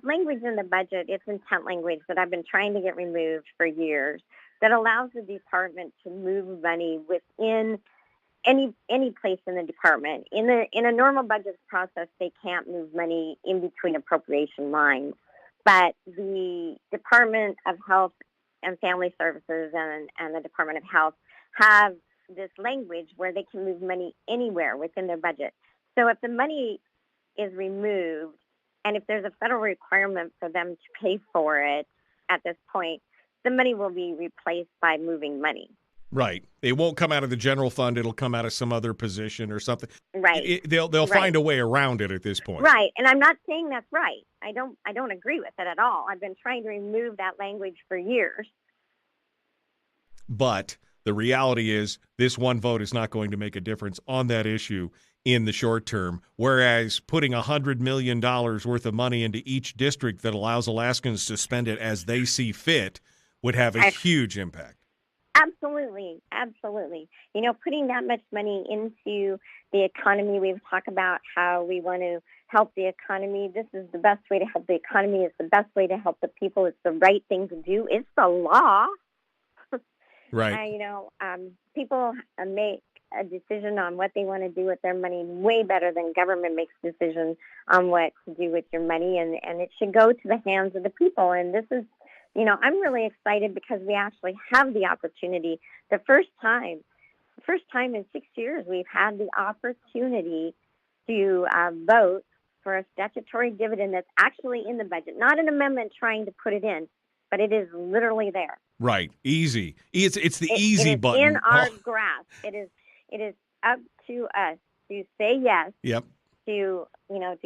language in the budget. It's intent language that I've been trying to get removed for years that allows the department to move money within any place in the department. In a normal budget process, they can't move money in between appropriation lines. But the Department of Health and Family Services and the Department of Health have this language where they can move money anywhere within their budget. So if the money is removed, and if there's a federal requirement for them to pay for it at this point, the money will be replaced by moving money. Right. It won't come out of the general fund. It'll come out of some other position or something. Right. They'll find a way around it at this point. Right. And I'm not saying that's right. I don't agree with it at all. I've been trying to remove that language for years. But the reality is this one vote is not going to make a difference on that issue in the short term, whereas putting $100 million worth of money into each district that allows Alaskans to spend it as they see fit would have a huge impact. Absolutely. Putting that much money into the economy, we've talked about how we want to help the economy. This is the best way to help the economy. It's the best way to help the people. It's the right thing to do. It's the law. Right. People make a decision on what they want to do with their money way better than government makes decisions on what to do with your money, and it should go to the hands of the people. And this is, I'm really excited because we actually have the opportunity. The first time in 6 years, we've had the opportunity to vote for a statutory dividend that's actually in the budget, not an amendment trying to put it in, but it is literally there. Right. Easy. It's the easy button. In our grasp. It is up to us to say yes. Yep. To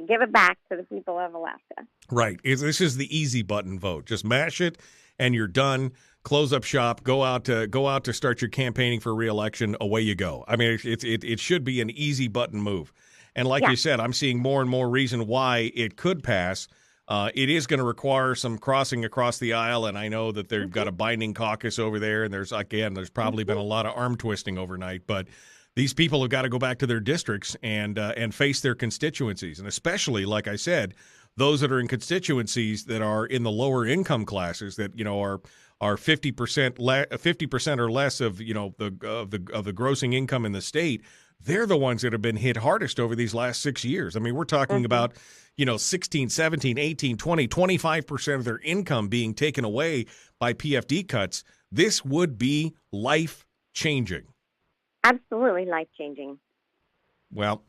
give it back to the people of Alaska. Right. This is the easy button vote. Just mash it and you're done. Close up shop. Go out to start your campaigning for re-election. Away you go. I mean, it should be an easy button move. And like you said, I'm seeing more and more reason why it could pass. It is going to require some crossing across the aisle, and I know that they've got a binding caucus over there, and there's probably been a lot of arm twisting overnight, but these people have got to go back to their districts and face their constituencies, and especially, like I said, those that are in constituencies that are in the lower income classes that are 50% or less of the grossing income in the state. They're the ones that have been hit hardest over these last 6 years. I mean, we're talking about 16, 17, 18, 20, 25% of their income being taken away by PFD cuts. This would be life-changing. Absolutely life-changing. Well,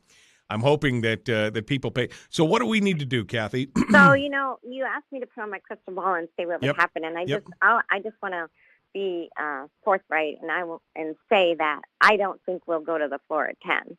I'm hoping that people pay. So what do we need to do, Cathy? So, you asked me to put on my crystal ball and say what would happen, and I just want to be forthright and say that I don't think we'll go to the floor at 10.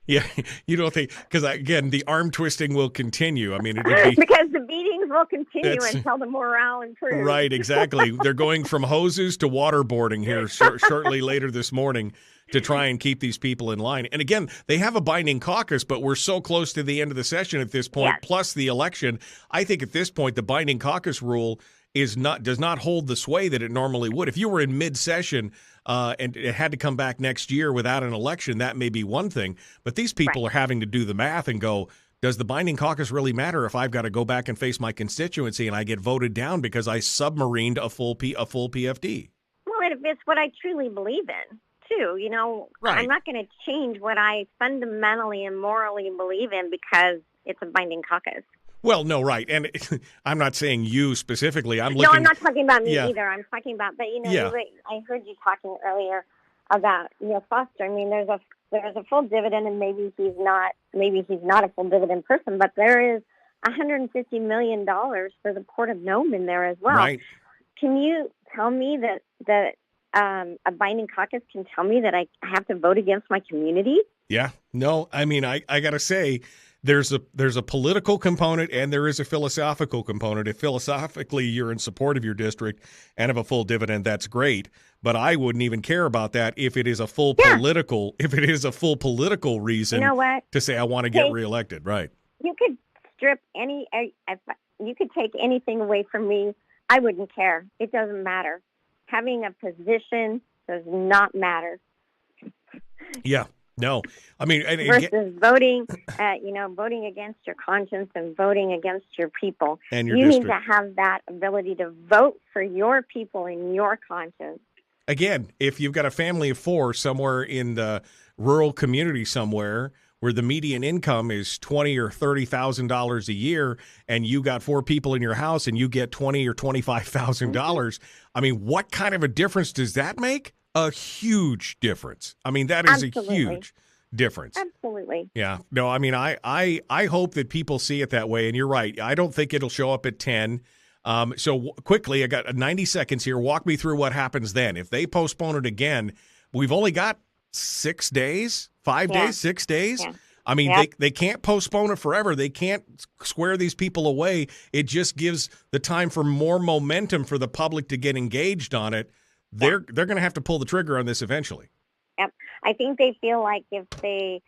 Yeah, you don't think, because again, the arm twisting will continue. I mean, it would be, because the beatings will continue until the morale improves. Right, exactly. They're going from hoses to waterboarding here shortly later this morning to try and keep these people in line. And again, they have a binding caucus, but we're so close to the end of the session at this point, plus the election. I think at this point, the binding caucus rule does not hold the sway that it normally would. If you were in mid-session and it had to come back next year without an election, that may be one thing. But these people are having to do the math and go, does the binding caucus really matter if I've got to go back and face my constituency and I get voted down because I submarined a full PFD? Well, it's what I truly believe in. too. Right. I'm not going to change what I fundamentally and morally believe in because it's a binding caucus. Well, no, right. And I'm not saying you specifically. I'm No, I'm not talking about me either. I'm talking about, but Yeah. I heard you talking earlier about Foster. I mean, there's a full dividend, and maybe he's not a full dividend person, but there is $150 million for the Port of Nome in there as well. Right. Can you tell me that a binding caucus can tell me that I have to vote against my community? Yeah. No, I mean, I got to say, there's a political component and there is a philosophical component. If philosophically you're in support of your district and of a full dividend, that's great. But I wouldn't even care about that if it is a full political reason to say I want to get reelected. Right. You could strip you could take anything away from me. I wouldn't care. It doesn't matter. Having a position does not matter. Yeah. No, I mean, versus voting, voting against your conscience and voting against your people. And your you district. Need to have that ability to vote for your people and your conscience. Again, if you've got a family of four somewhere in the rural community somewhere where the median income is $20,000 or $30,000 a year, and you got four people in your house and you get $20,000 or $25,000, I mean, what kind of a difference does that make? A huge difference. I mean, that is Absolutely. a huge difference. Absolutely. Yeah. No, I mean, I hope that people see it that way. And you're right. I don't think it'll show up at 10. So quickly, I got 90 seconds here. Walk me through what happens then. If they postpone it again, we've only got 6 days, 5 days, 6 days. Yeah. I mean, they can't postpone it forever. They can't square these people away. It just gives the time for more momentum for the public to get engaged on it. They're going to have to pull the trigger on this eventually. Yep. I think they feel like if they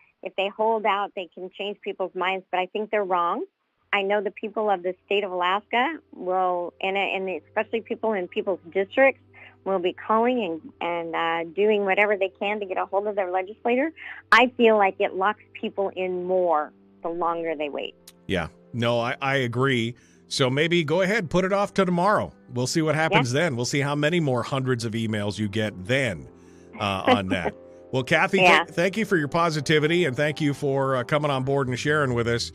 hold out, they can change people's minds, but I think they're wrong. I know the people of the state of Alaska will, and especially people in people's districts, will be calling and doing whatever they can to get a hold of their legislator. I feel like it locks people in more the longer they wait. Yeah. No, I agree. So maybe go ahead, put it off to tomorrow. We'll see what happens then. We'll see how many more hundreds of emails you get then on that. Well, Cathy, thank you for your positivity, and thank you for coming on board and sharing with us.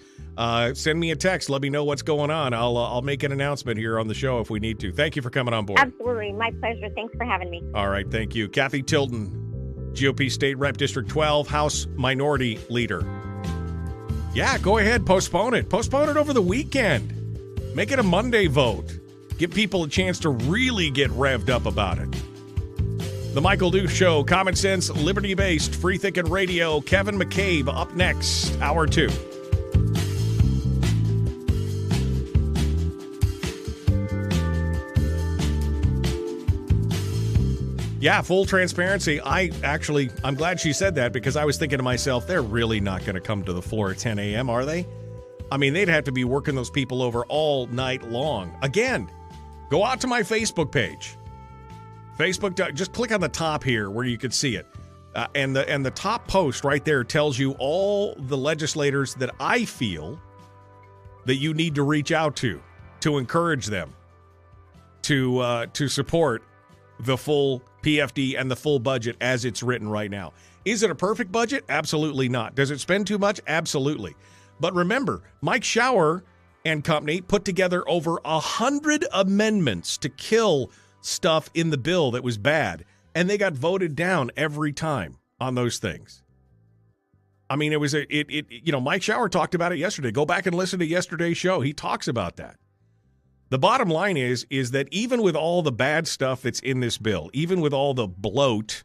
Send me a text. Let me know what's going on. I'll make an announcement here on the show if we need to. Thank you for coming on board. Absolutely. My pleasure. Thanks for having me. All right. Thank you. Cathy Tilton, GOP State Rep District 12, House Minority Leader. Yeah, go ahead. Postpone it. Postpone it over the weekend. Make it a Monday vote. Give people a chance to really get revved up about it. The Michael Duke Show, common sense, liberty-based, free-thinking radio. Kevin McCabe up next, hour 2. Yeah, full transparency. I'm glad she said that because I was thinking to myself, they're really not going to come to the floor at 10 a.m., are they? I mean, they'd have to be working those people over all night long. Again, go out to my Facebook page. Facebook, just click on the top here where you can see it. And the top post right there tells you all the legislators that I feel that you need to reach out to encourage them to support the full PFD and the full budget as it's written right now. Is it a perfect budget? Absolutely not. Does it spend too much? Absolutely. But remember, Mike Shower and company put together over 100 amendments to kill stuff in the bill that was bad, and they got voted down every time on those things. I mean, Mike Shower talked about it yesterday. Go back and listen to yesterday's show. He talks about that. The bottom line is that even with all the bad stuff that's in this bill, even with all the bloat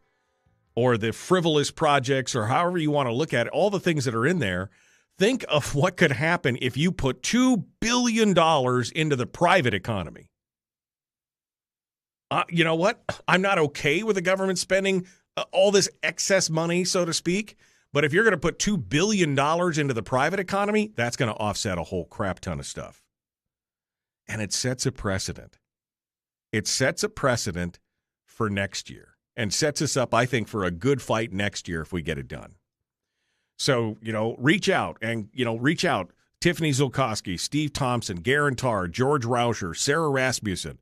or the frivolous projects or however you want to look at it, all the things that are in there, think of what could happen if you put $2 billion into the private economy. You know what? I'm not okay with the government spending all this excess money, so to speak. But if you're going to put $2 billion into the private economy, that's going to offset a whole crap ton of stuff. And it sets a precedent. It sets a precedent for next year and sets us up, I think, for a good fight next year if we get it done. So, reach out. Tiffany Zulkowski, Steve Thompson, Garen Tarr, George Rauscher, Sarah Rasmussen,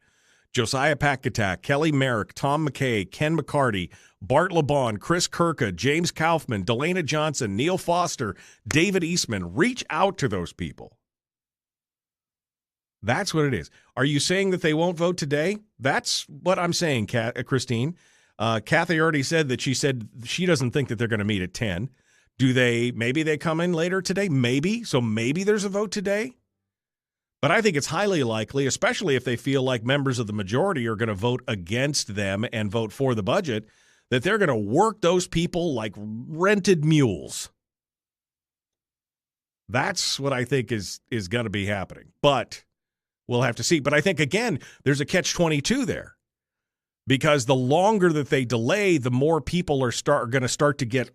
Josiah Packatack, Kelly Merrick, Tom McKay, Ken McCarty, Bart LeBon, Chris Kirka, James Kaufman, Delana Johnson, Neil Foster, David Eastman. Reach out to those people. That's what it is. Are you saying that they won't vote today? That's what I'm saying, Christine. Cathy already said that she doesn't think that they're going to meet at 10. Maybe they come in later today? Maybe. So maybe there's a vote today? But I think it's highly likely, especially if they feel like members of the majority are going to vote against them and vote for the budget, that they're going to work those people like rented mules. That's what I think is going to be happening. But we'll have to see. But I think, again, there's a catch-22 there. Because the longer that they delay, the more people are going to start to get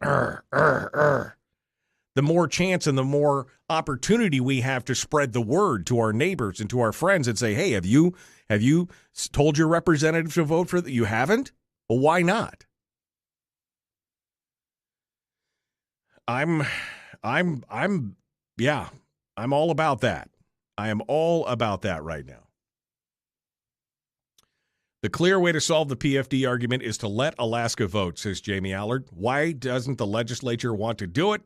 the more chance and the more opportunity we have to spread the word to our neighbors and to our friends and say, hey, have you told your representative to vote for that? You haven't? Well, why not? I'm all about that. I am all about that right now. The clear way to solve the PFD argument is to let Alaska vote, says Jamie Allard. Why doesn't the legislature want to do it?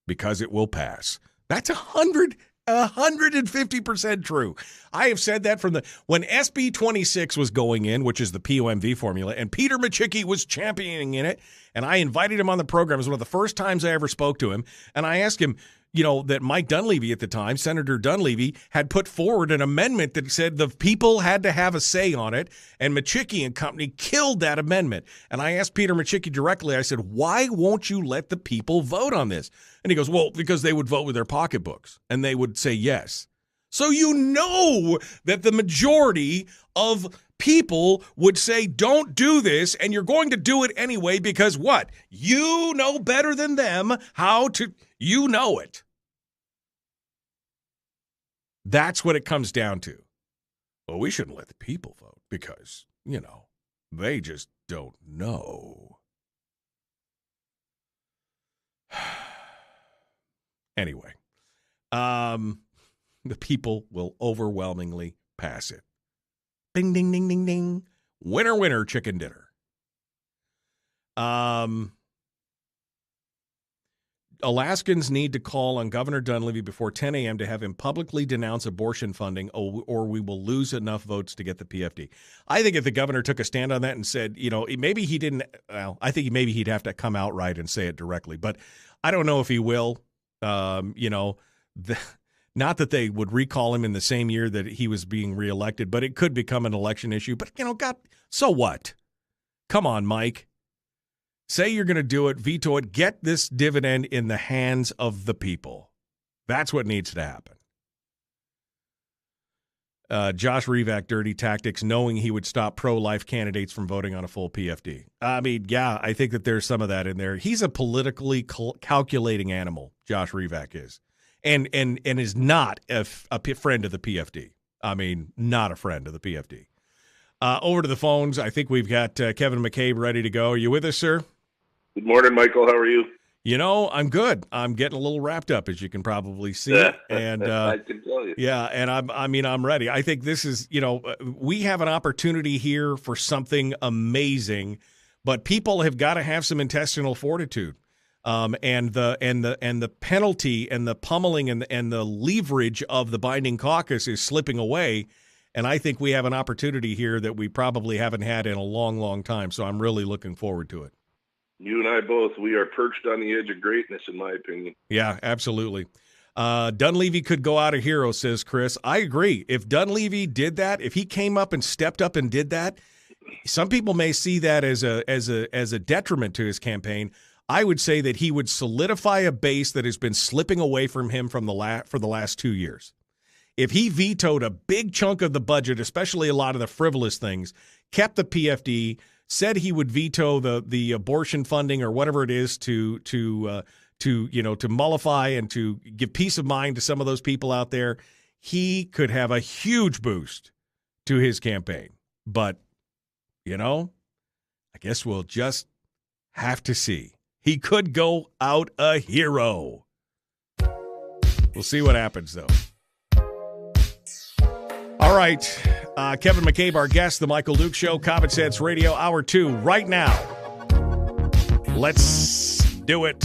Because it will pass. That's 150% true. I have said that when SB 26 was going in, which is the POMV formula, and Peter Machicki was championing in it, and I invited him on the program. It was one of the first times I ever spoke to him, and I asked him, that Mike Dunleavy at the time, Senator Dunleavy, had put forward an amendment that said the people had to have a say on it, and Machicki and company killed that amendment. And I asked Peter Machicki directly, I said, why won't you let the people vote on this? And he goes, well, because they would vote with their pocketbooks, and they would say yes. So you know that the majority of people would say, don't do this, and you're going to do it anyway because what? You know better than them how to, you know it. That's what it comes down to. Well, we shouldn't let the people vote because, they just don't know. Anyway, the people will overwhelmingly pass it. Ding, ding, ding, ding, ding. Winner, winner, chicken dinner. Alaskans need to call on Governor Dunleavy before 10 a.m. to have him publicly denounce abortion funding, or we will lose enough votes to get the PFD. I think if the governor took a stand on that and said, maybe he didn't, I think maybe he'd have to come out right and say it directly. But I don't know if he will. Not that they would recall him in the same year that he was being reelected, but it could become an election issue. But, God, so what? Come on, Mike. Say you're going to do it, veto it, get this dividend in the hands of the people. That's what needs to happen. Josh Revak, dirty tactics, knowing he would stop pro-life candidates from voting on a full PFD. I mean, yeah, I think that there's some of that in there. He's a politically calculating animal, Josh Revak is, and is not a friend of the PFD. I mean, not a friend of the PFD. Over to the phones. I think we've got Kevin McCabe ready to go. Are you with us, sir? Good morning, Michael. How are you? I'm good. I'm getting a little wrapped up, as you can probably see. And I can tell you. Yeah, and I'm ready. I think this is, we have an opportunity here for something amazing, but people have got to have some intestinal fortitude. And the penalty and the pummeling and the leverage of the binding caucus is slipping away. And I think we have an opportunity here that we probably haven't had in a long, long time. So I'm really looking forward to it. You and I both, we are perched on the edge of greatness, in my opinion. Yeah, absolutely. Dunleavy could go out a hero, says Chris. I agree. If Dunleavy did that, if he came up and stepped up and did that, some people may see that as a detriment to his campaign. I would say that he would solidify a base that has been slipping away from him for the last 2 years. If he vetoed a big chunk of the budget, especially a lot of the frivolous things, kept the PFD, said he would veto the abortion funding or whatever it is to mollify and to give peace of mind to some of those people out there, he could have a huge boost to his campaign. But, I guess we'll just have to see. He could go out a hero. We'll see what happens, though. All All right. Kevin McCabe, our guest, The Michael Duke Show, Common Sense Radio, Hour 2, right now. Let's do it.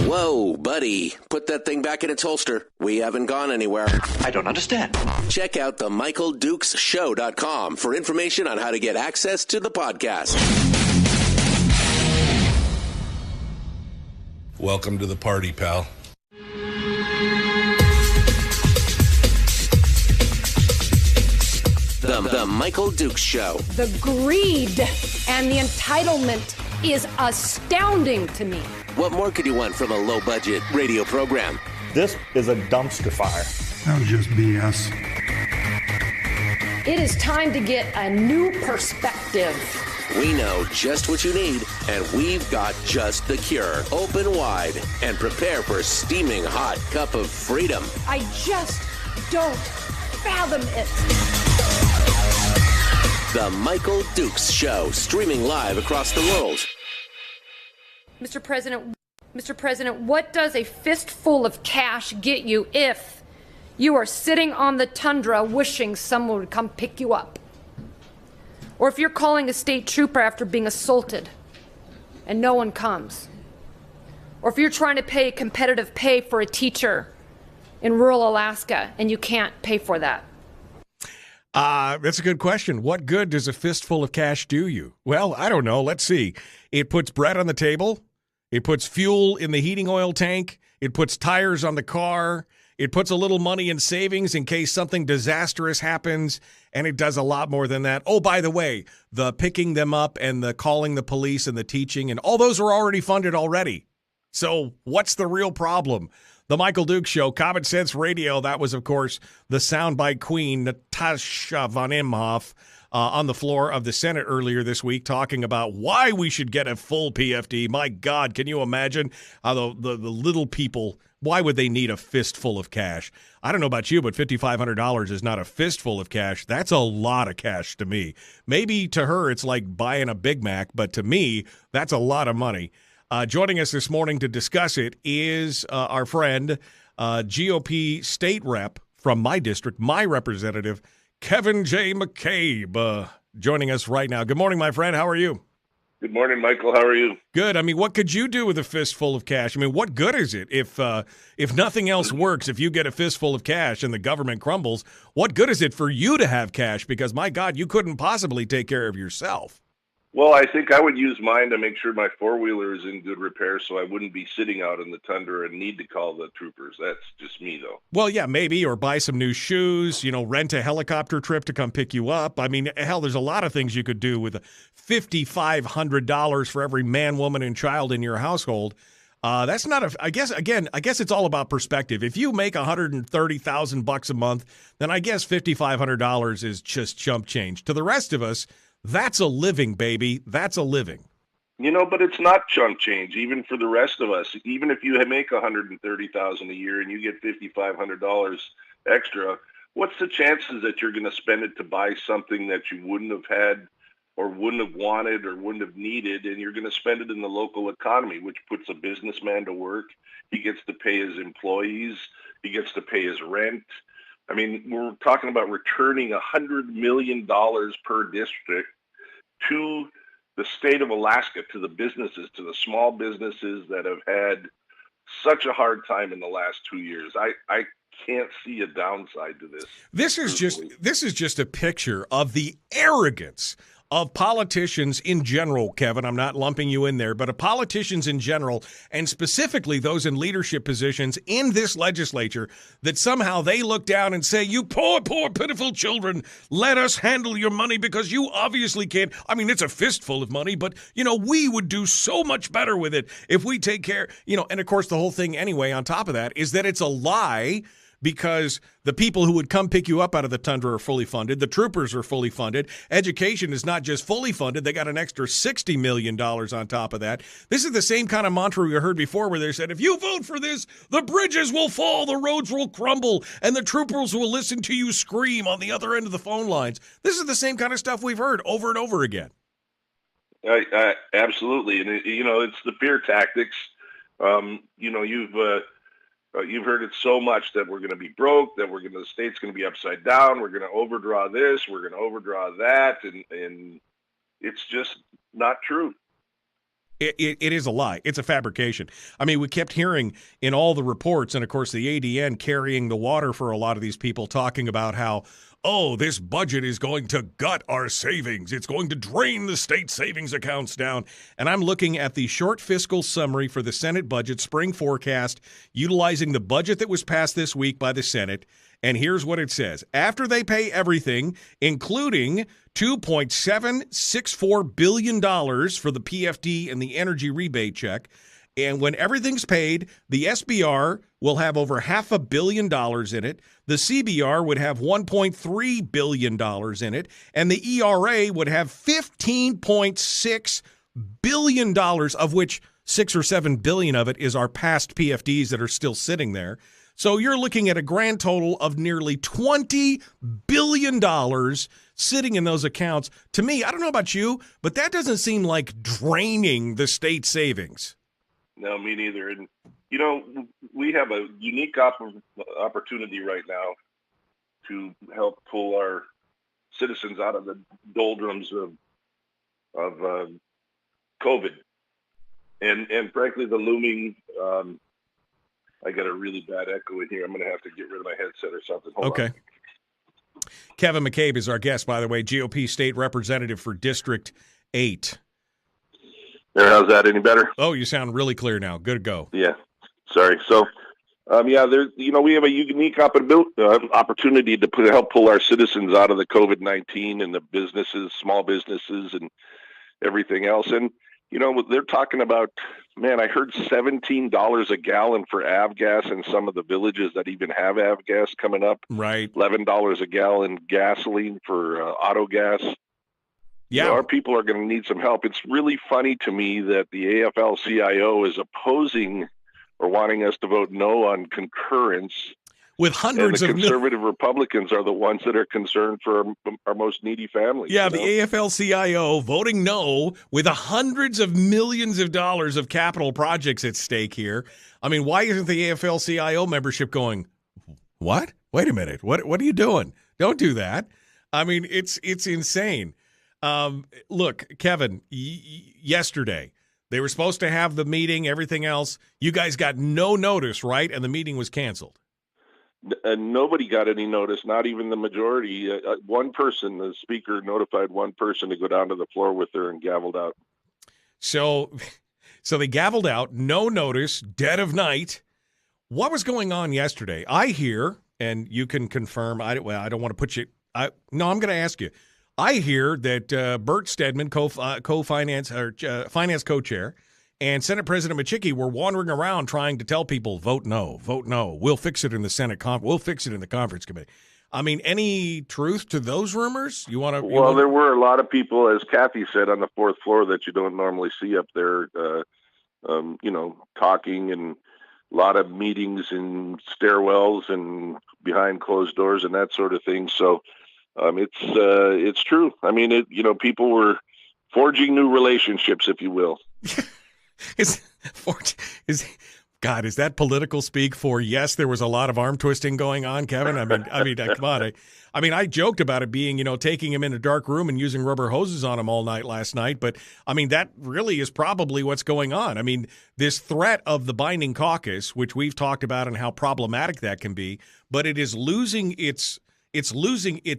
Whoa, buddy. Put that thing back in its holster. We haven't gone anywhere. I don't understand. Check out themichaeldukesshow.com for information on how to get access to the podcast. Welcome to the party, pal. The Michael Duke Show. The greed and the entitlement is astounding to me. What more could you want from a low-budget radio program? This is a dumpster fire. That was just BS. It is time to get a new perspective. We know just what you need, and we've got just the cure. Open wide and prepare for a steaming hot cup of freedom. I just don't fathom it. The Michael Dukes Show, streaming live across the world. Mr. President, what does a fistful of cash get you if you are sitting on the tundra wishing someone would come pick you up? Or if you're calling a state trooper after being assaulted and no one comes? Or if you're trying to pay competitive pay for a teacher in rural Alaska and you can't pay for that? That's a good question. What good does a fistful of cash do you? Well, I don't know. Let's see. It puts bread on the table. It puts fuel in the heating oil tank. It puts tires on the car. It puts a little money in savings in case something disastrous happens. And it does a lot more than that. Oh, by the way, the picking them up and the calling the police and the teaching and all those are already funded already. So what's the real problem? The Michael Duke Show, Common Sense Radio. That was, of course, the soundbite queen, Natasha von Imhoff, on the floor of the Senate earlier this week talking about why we should get a full PFD. My God, can you imagine how the little people, why would they need a fistful of cash? I don't know about you, but $5,500 is not a fistful of cash. That's a lot of cash to me. Maybe to her it's like buying a Big Mac, but to me, that's a lot of money. Joining us this morning to discuss it is our friend, GOP state rep from my district, my representative, Kevin J. McCabe, joining us right now. Good morning, my friend. How are you? Good morning, Michael. How are you? Good. I mean, what could you do with a fistful of cash? I mean, what good is it if nothing else works, if you get a fistful of cash and the government crumbles, what good is it for you to have cash? Because, my God, you couldn't possibly take care of yourself. Well, I think I would use mine to make sure my four-wheeler is in good repair so I wouldn't be sitting out in the tundra and need to call the troopers. That's just me, though. Well, yeah, maybe, or buy some new shoes, rent a helicopter trip to come pick you up. I mean, hell, there's a lot of things you could do with $5,500 for every man, woman, and child in your household. That's not I guess it's all about perspective. If you make $130,000 a month, then I guess $5,500 is just chump change. To the rest of us, that's a living, baby. That's a living. But it's not chunk change, even for the rest of us. Even if you make $130,000 a year and you get $5,500 extra, what's the chances that you're going to spend it to buy something that you wouldn't have had or wouldn't have wanted or wouldn't have needed, and you're going to spend it in the local economy, which puts a businessman to work. He gets to pay his employees. He gets to pay his rent. I mean, we're talking about returning $100 million per district to the state of Alaska, to the businesses, to the small businesses that have had such a hard time in the last 2 years. I can't see a downside to this. This is just a picture of the arrogance of politicians in general, Kevin. I'm not lumping you in there, but of politicians in general, and specifically those in leadership positions in this legislature, that somehow they look down and say, you poor, poor, pitiful children, let us handle your money because you obviously can't. I mean, it's a fistful of money, but, we would do so much better with it if we take care, and of course the whole thing anyway on top of that is that it's a lie because the people who would come pick you up out of the tundra are fully funded. The troopers are fully funded. Education is not just fully funded. They got an extra $60 million on top of that. This is the same kind of mantra we heard before where they said, if you vote for this, the bridges will fall, the roads will crumble, and the troopers will listen to you scream on the other end of the phone lines. This is the same kind of stuff we've heard over and over again. Absolutely. And, it's the fear tactics. You've heard it so much that we're going to be broke, that the state's going to be upside down. We're going to overdraw this. We're going to overdraw that. And it's just not true. It is a lie. It's a fabrication. I mean, we kept hearing in all the reports, and of course the ADN carrying the water for a lot of these people, talking about how, this budget is going to gut our savings. It's going to drain the state savings accounts down. And I'm looking at the short fiscal summary for the Senate budget spring forecast, utilizing the budget that was passed this week by the Senate. And here's what it says. After they pay everything, including $2.764 billion for the PFD and the energy rebate check, and when everything's paid, the SBR will have over $500 million in it. The CBR would have $1.3 billion in it. And the ERA would have $15.6 billion, of which $6 or $7 billion of it is our past PFDs that are still sitting there. So you're looking at a grand total of nearly $20 billion sitting in those accounts. To me, I don't know about you, but that doesn't seem like draining the state savings. No, me neither. And, we have a unique opportunity right now to help pull our citizens out of the doldrums of COVID. And frankly, the looming, I got a really bad echo in here. I'm going to have to get rid of my headset or something. Hold on. Kevin McCabe is our guest, by the way, GOP state representative for District 8. There, how's that? Any better? Oh, you sound really clear now. Good to go. Yeah. Sorry. So, we have a unique opportunity to help pull our citizens out of the COVID-19 and the businesses, small businesses, and everything else. And, they're talking about, I heard $17 a gallon for avgas in some of the villages that even have avgas coming up. Right. $11 a gallon gasoline for auto gas. Yeah. Our people are going to need some help. It's really funny to me that the AFL-CIO is opposing or wanting us to vote no on concurrence. With hundreds of conservative Republicans are the ones that are concerned for our most needy families. Yeah, the AFL-CIO voting no with hundreds of millions of dollars of capital projects at stake here. I mean, why isn't the AFL-CIO membership going, what? Wait a minute. What are you doing? Don't do that. I mean, it's insane. Look, Kevin, yesterday they were supposed to have the meeting, everything else. You guys got no notice, right? And the meeting was canceled. Nobody got any notice, not even the majority. One person, the speaker, notified one person to go down to the floor with her and gavelled out. So they gavelled out, no notice, dead of night. What was going on yesterday? I hear, and you can confirm. I don't want to put you. I'm going to ask you. I hear that Bert Stedman, finance co-chair, and Senate President Machicki were wandering around trying to tell people, vote no, vote no. We'll fix it in the Senate. We'll fix it in the conference committee. I mean, any truth to those rumors? There were a lot of people, as Cathy said, on the fourth floor that you don't normally see up there, talking, and a lot of meetings in stairwells and behind closed doors and that sort of thing. So it's true. I mean, people were forging new relationships, if you will. Is that political speak for, yes, there was a lot of arm twisting going on, Kevin? I mean, come on. I joked about it being, taking him in a dark room and using rubber hoses on him all night last night. But, that really is probably what's going on. I mean, this threat of the binding caucus, which we've talked about and how problematic that can be, but it is losing its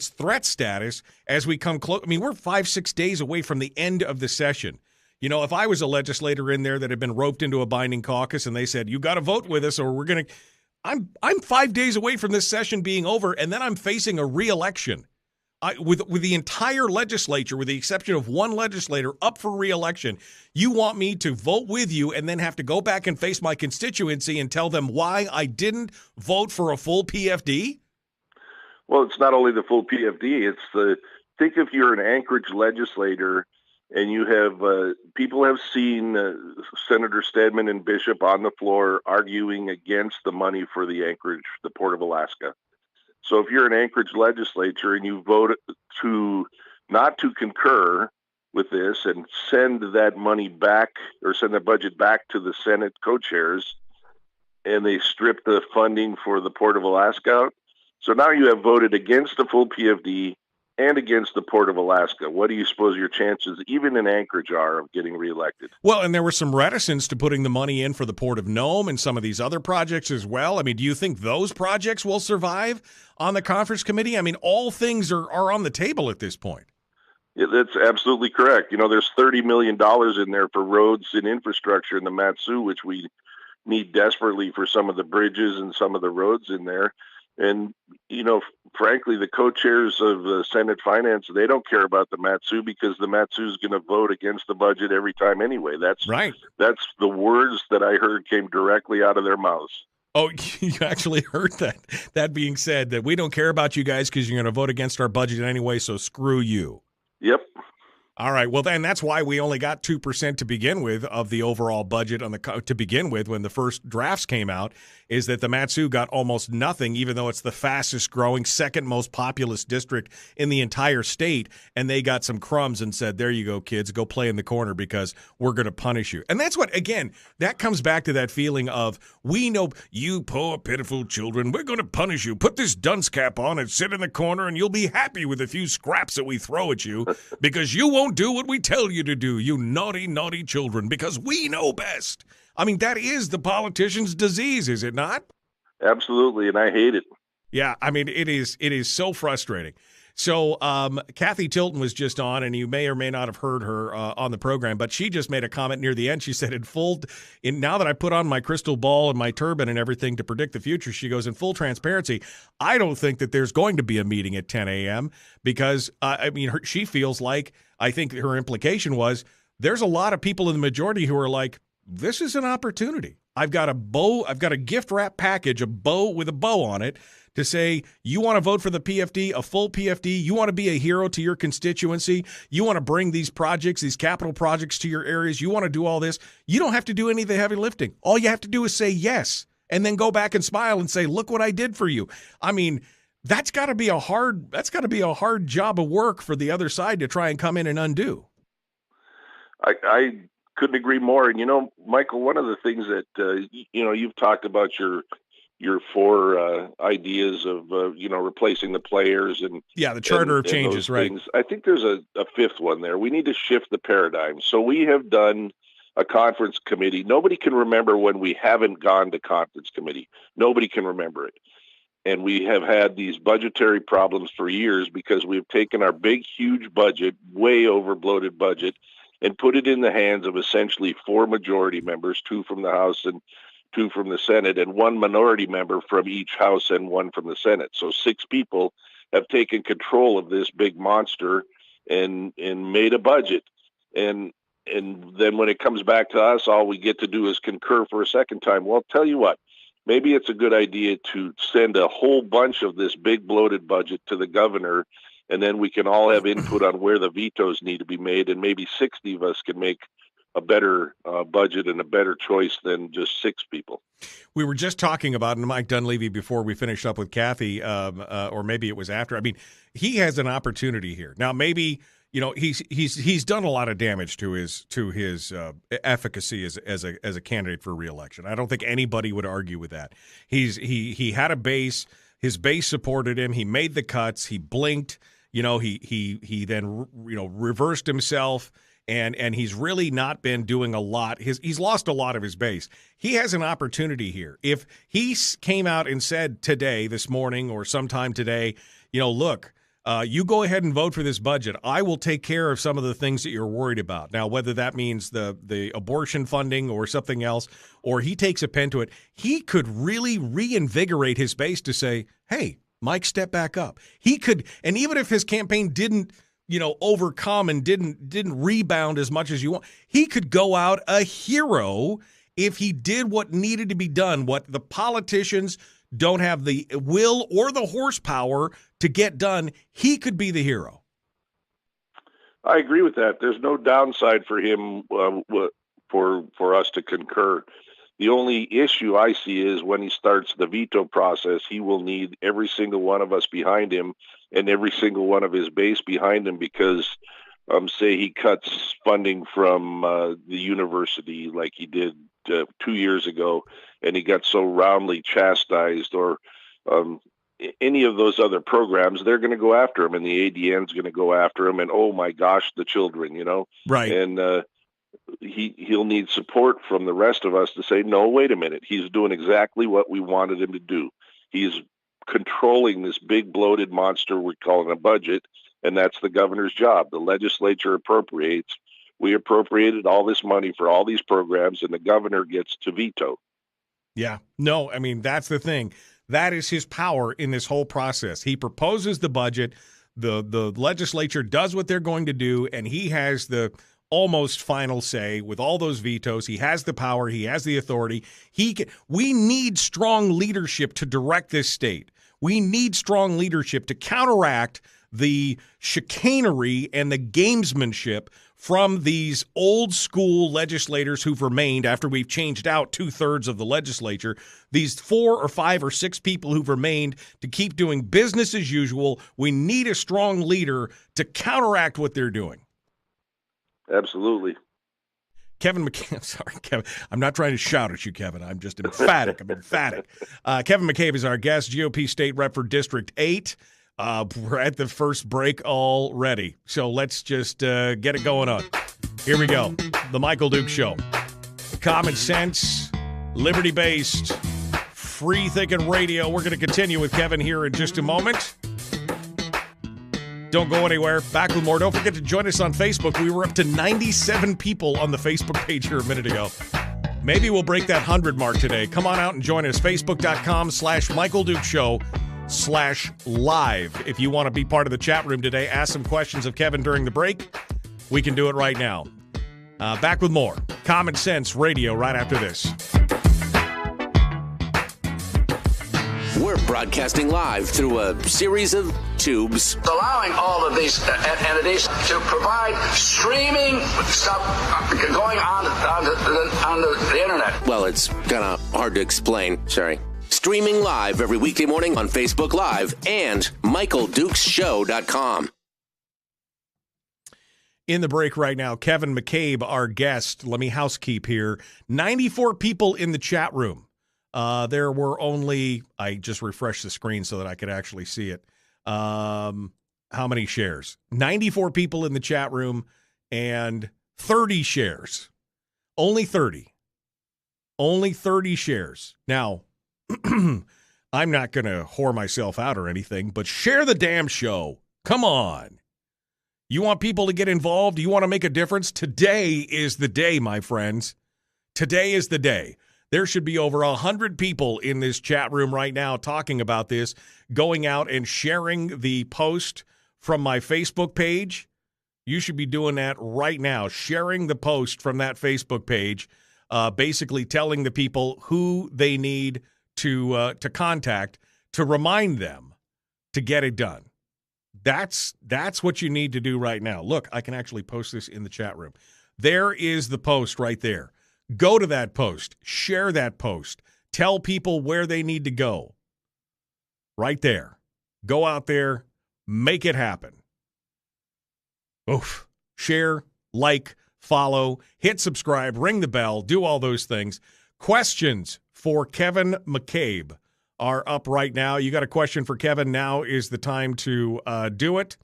threat status as we come close. I mean, we're 5-6 days away from the end of the session. If I was a legislator in there that had been roped into a binding caucus and they said, you got to vote with us or we're going to – I'm 5 days away from this session being over, and then I'm facing a re-election. with the entire legislature, with the exception of one legislator up for re-election, you want me to vote with you and then have to go back and face my constituency and tell them why I didn't vote for a full PFD? Well, it's not only the full PFD. Think if you're an Anchorage legislator and you have people have seen Senator Stedman and Bishop on the floor arguing against the money for the Port of Alaska. So if you're an Anchorage legislature and you vote not to concur with this and send that money back or send the budget back to the Senate co-chairs, and they strip the funding for the Port of Alaska out, so now you have voted against the full PFD and against the Port of Alaska. What do you suppose your chances, even in Anchorage, are of getting reelected? Well, and there was some reticence to putting the money in for the Port of Nome and some of these other projects as well. I mean, do you think those projects will survive on the conference committee? I mean, all things are on the table at this point. Yeah, that's absolutely correct. There's $30 million in there for roads and infrastructure in the Mat-Su, which we need desperately for some of the bridges and some of the roads in there. And, frankly, the co-chairs of the Senate Finance, they don't care about the Mat-Su because the Mat-Su is going to vote against the budget every time anyway. That's right. That's the words that I heard came directly out of their mouths. Oh, you actually heard that? That being said, that we don't care about you guys because you're going to vote against our budget anyway, so screw you. Yep. All right. Well, then that's why we only got 2% to begin with of the overall budget to begin with when the first drafts came out, is that the Mat-Su got almost nothing, even though it's the fastest growing, second most populous district in the entire state. And they got some crumbs and said, there you go, kids, go play in the corner because we're going to punish you. And that's what, again, that comes back to that feeling of, we know you poor, pitiful children, we're going to punish you. Put this dunce cap on and sit in the corner and you'll be happy with a few scraps that we throw at you because you won't do what we tell you to do, you naughty, naughty children, because we know best. I mean, that is the politician's disease, is it not? Absolutely, and I hate it. Yeah, I mean, it is so frustrating. So Cathy Tilton was just on, and you may or may not have heard her on the program, but she just made a comment near the end. She said, now that I put on my crystal ball and my turban and everything to predict the future, she goes, in full transparency, I don't think that there's going to be a meeting at 10 a.m. because, she feels like, I think her implication was, there's a lot of people in the majority who are like, this is an opportunity. I've got a gift wrap package, a bow with a bow on it, to say, you want to vote for the PFD, a full PFD, you want to be a hero to your constituency, you want to bring these projects, these capital projects to your areas, you want to do all this, you don't have to do any of the heavy lifting. All you have to do is say yes, and then go back and smile and say, look what I did for you. I mean, that's got to be a hard job of work for the other side to try and come in and undo. I couldn't agree more. And, Michael, one of the things that, you've talked about your four ideas of, replacing the players and the charter of changes, right? Things. I think there's a fifth one there. We need to shift the paradigm. So we have done a conference committee. Nobody can remember when we haven't gone to conference committee. Nobody can remember it. And we have had these budgetary problems for years because we've taken our big, huge budget, way over bloated budget, and put it in the hands of essentially 4 majority members, 2 from the House and 2 from the Senate, and 1 minority member from each House and 1 from the Senate. So 6 people have taken control of this big monster and made a budget. And then when it comes back to us, all we get to do is concur for a second time. Well, tell you what, maybe it's a good idea to send a whole bunch of this big bloated budget to the governor, and then we can all have input on where the vetoes need to be made, and maybe 60 of us can make a better budget and a better choice than just 6 people. We were just talking about Mike Dunleavy before we finished up with Cathy, or maybe it was after. I mean, he has an opportunity here. Now, maybe, he's done a lot of damage to his efficacy as a candidate for re-election. I don't think anybody would argue with that. He had a base. His base supported him. He made the cuts. He blinked. He then reversed himself. And he's really not been doing a lot. He's lost a lot of his base. He has an opportunity here. If he came out and said today, this morning, or sometime today, look, you go ahead and vote for this budget. I will take care of some of the things that you're worried about. Now, whether that means the abortion funding or something else, or he takes a pen to it, he could really reinvigorate his base to say, hey, Mike, step back up. He could, and even if his campaign didn't, overcome and didn't rebound as much as you want, he could go out a hero if he did what needed to be done, what the politicians don't have the will or the horsepower to get done. He could be the hero. I agree with that. There's no downside for him for us to concur. The only issue I see is when he starts the veto process, he will need every single one of us behind him and every single one of his base behind him because, say he cuts funding from the university like he did 2 years ago, and he got so roundly chastised, or any of those other programs, they're going to go after him, and the ADN's going to go after him, and oh my gosh, the children, Right. And he'll need support from the rest of us to say, no, wait a minute, he's doing exactly what we wanted him to do. He's controlling this big bloated monster we're calling a budget, and that's the governor's job. The legislature appropriates. We appropriated all this money for all these programs, and the governor gets to veto. Yeah. No, I mean, that's the thing. That is his power in this whole process. He proposes the budget, the legislature does what they're going to do, and he has the almost final say with all those vetoes. He has the power. He has the authority. We need strong leadership to direct this state. We need strong leadership to counteract the chicanery and the gamesmanship from these old school legislators who've remained after we've changed out 2/3 of the legislature, these 4 or 5 or 6 people who've remained to keep doing business as usual. We need a strong leader to counteract what they're doing. Absolutely. Kevin McCabe, sorry, Kevin. I'm not trying to shout at you, Kevin. I'm just emphatic. I'm emphatic. Kevin McCabe is our guest, GOP State Rep for District 8. We're at the first break already, so let's just get it going on. Here we go. The Michael Duke Show. Common sense, liberty-based, free-thinking radio. We're going to continue with Kevin here in just a moment. Don't go anywhere. Back with more. Don't forget to join us on Facebook. We were up to 97 people on the Facebook page here a minute ago. Maybe we'll break that 100 mark today. Come on out and join us. Facebook.com/Michael Duke Show /live. If you want to be part of the chat room today, ask some questions of Kevin during the break. We can do it right now. Back with more Common Sense Radio right after this. We're broadcasting live through a series of tubes. Allowing all of these entities to provide streaming stuff going on the internet. Well, it's kind of hard to explain. Sorry. Streaming live every weekday morning on Facebook Live and MichaelDukesShow.com. In the break right now, Kevin McCabe, our guest. Let me housekeep here. 94 people in the chat room. There were only, I just refreshed the screen so that I could actually see it. How many shares? 94 people in the chat room and 30 shares. Only 30. Only 30 shares. Now, I'm not going to whore myself out or anything, but share the damn show. Come on. You want people to get involved? You want to make a difference? Today is the day, my friends. Today is the day. There should be over 100 people in this chat room right now talking about this, going out and sharing the post from my Facebook page. You should be doing that right now, sharing the post from that Facebook page, basically telling the people who they need to contact to remind them to get it done. That's what you need to do right now. Look, I can actually post this in the chat room. There is the post right there. Go to that post. Share that post. Tell people where they need to go. Right there. Go out there. Make it happen. Oof. Share, like, follow, hit subscribe, ring the bell, do all those things. Questions for Kevin McCabe are up right now. You got a question for Kevin? Now is the time to do it.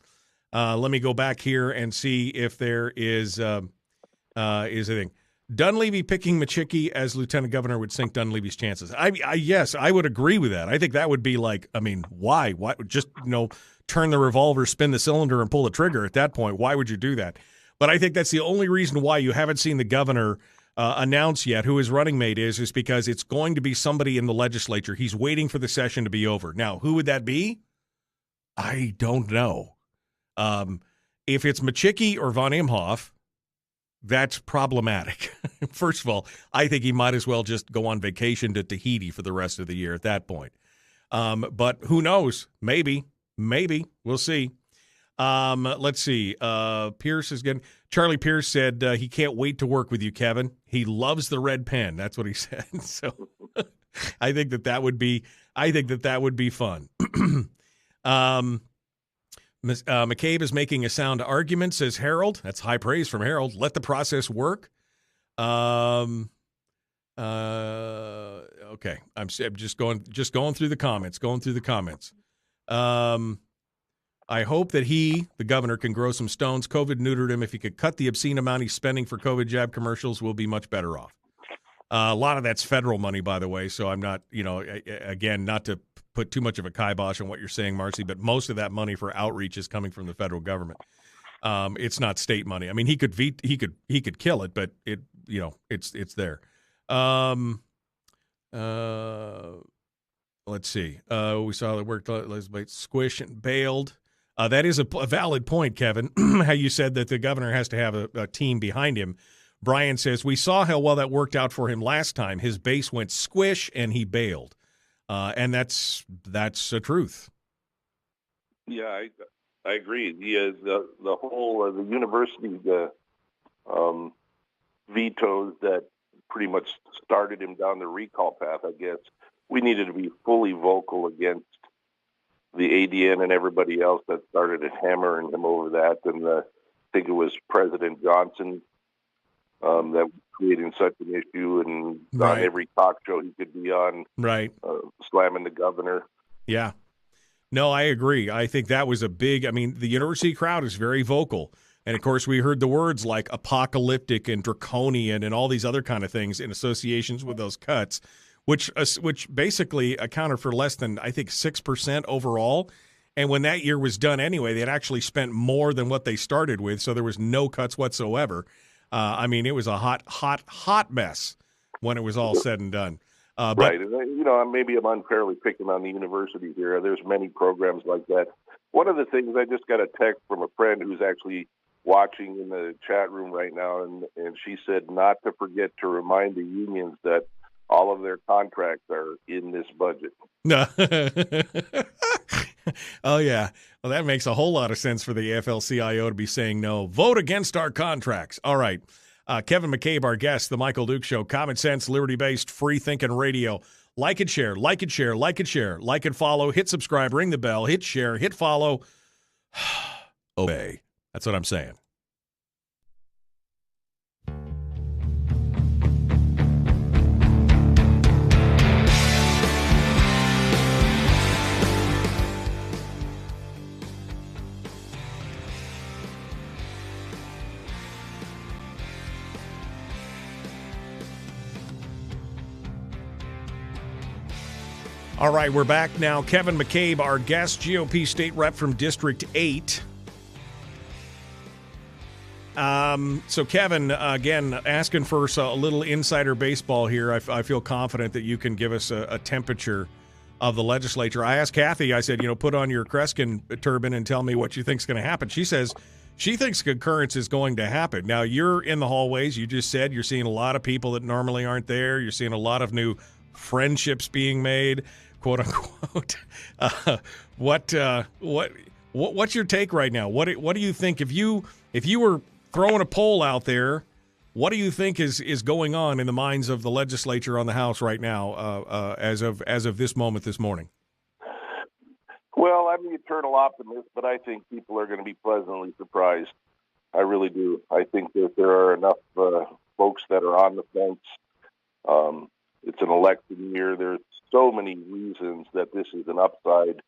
Let me go back here and see if there is anything. Dunleavy picking Machicki as lieutenant governor would sink Dunleavy's chances. Yes, I would agree with that. I think that would be like, I mean, why? Why just turn the revolver, spin the cylinder, and pull the trigger at that point? Why would you do that? But I think that's the only reason why you haven't seen the governor announce yet who his running mate is because it's going to be somebody in the legislature. He's waiting for the session to be over. Now, who would that be? I don't know. If it's Machicki or von Imhoff, that's problematic. First of all, I think he might as well just go on vacation to Tahiti for the rest of the year at that point. But who knows? Maybe. We'll see. Let's see. Pierce is getting. Charlie Pierce said he can't wait to work with you, Kevin. He loves the red pen. That's what he said. So I think that would be. I think that would be fun. McCabe is making a sound argument, says Harold. That's high praise from Harold. Let the process work. Okay, I'm just going through the comments. I hope that the governor, can grow some stones. COVID neutered him. If he could cut the obscene amount he's spending for COVID jab commercials, we'll be much better off. A lot of that's federal money, by the way, so I'm not, again, not to put too much of a kibosh on what you're saying, Marcy, but most of that money for outreach is coming from the federal government. It's not state money. I mean, he could kill it, but it's there. Let's see. We saw that worked. Elizabeth Squish and bailed. That is a valid point, Kevin. How you said that the governor has to have a team behind him. Brian says, we saw how well that worked out for him last time. His base went squish and he bailed. And that's the truth. Yeah, I agree. The whole the university vetoes that pretty much started him down the recall path, I guess. We needed to be fully vocal against the ADN and everybody else that started hammering him over that. And I think it was President Johnson that was creating such an issue, and on every talk show he could be on, slamming the governor. Yeah. No, I agree. I think that was the university crowd is very vocal. And, of course, we heard the words like apocalyptic and draconian and all these other kind of things in associations with those cuts, which basically accounted for less than, I think, 6% overall. And when that year was done anyway, they had actually spent more than what they started with, so there was no cuts whatsoever. It was a hot mess when it was all said and done. Right. Maybe I'm unfairly picking on the university here. There's many programs like that. One of the things, I just got a text from a friend who's actually watching in the chat room right now, and she said not to forget to remind the unions that all of their contracts are in this budget. Oh, yeah. Well, that makes a whole lot of sense for the AFL-CIO to be saying no. Vote against our contracts. All right. Kevin McCabe, our guest, The Michael Duke Show. Common sense, liberty-based, free-thinking radio. Like and share, like and share, like and share. Like and follow, hit subscribe, ring the bell, hit share, hit follow. Obey. That's what I'm saying. All right, we're back now. Kevin McCabe, our guest, GOP state rep from District 8. So, Kevin, again, asking for a little insider baseball here. I feel confident that you can give us a temperature of the legislature. I asked Cathy, I said, put on your Kreskin turban and tell me what you think's going to happen. She says she thinks concurrence is going to happen. Now, you're in the hallways. You just said you're seeing a lot of people that normally aren't there. You're seeing a lot of new friendships being made, quote unquote. What's your take right now? What do you think if you were throwing a poll out there? What do you think is going on in the minds of the legislature on the House right now, as of this moment this morning? Well, I'm the eternal optimist, but I think people are going to be pleasantly surprised. I really do. I think that there are enough folks that are on the fence. It's an election year. There's so many reasons that this is an upside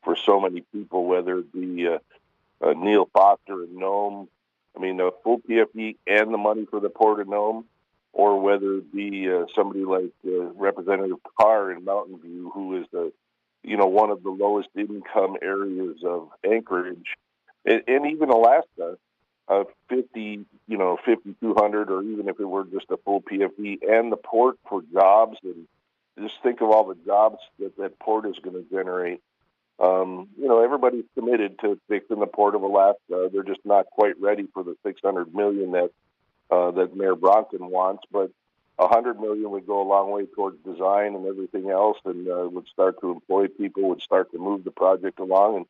for so many people, whether it be Neil Foster in Nome, the full PFE and the money for the Port of Nome, or whether it be somebody like Representative Carr in Mountain View, who is one of the lowest income areas of Anchorage, and even Alaska, 5,200, or even if it were just a full PFE and the port for jobs, and just think of all the jobs that port is going to generate. Everybody's committed to fixing the Port of Alaska. They're just not quite ready for the $600 million that Mayor Bronson wants, but $100 million would go a long way towards design and everything else, and would start to employ people, would start to move the project along. And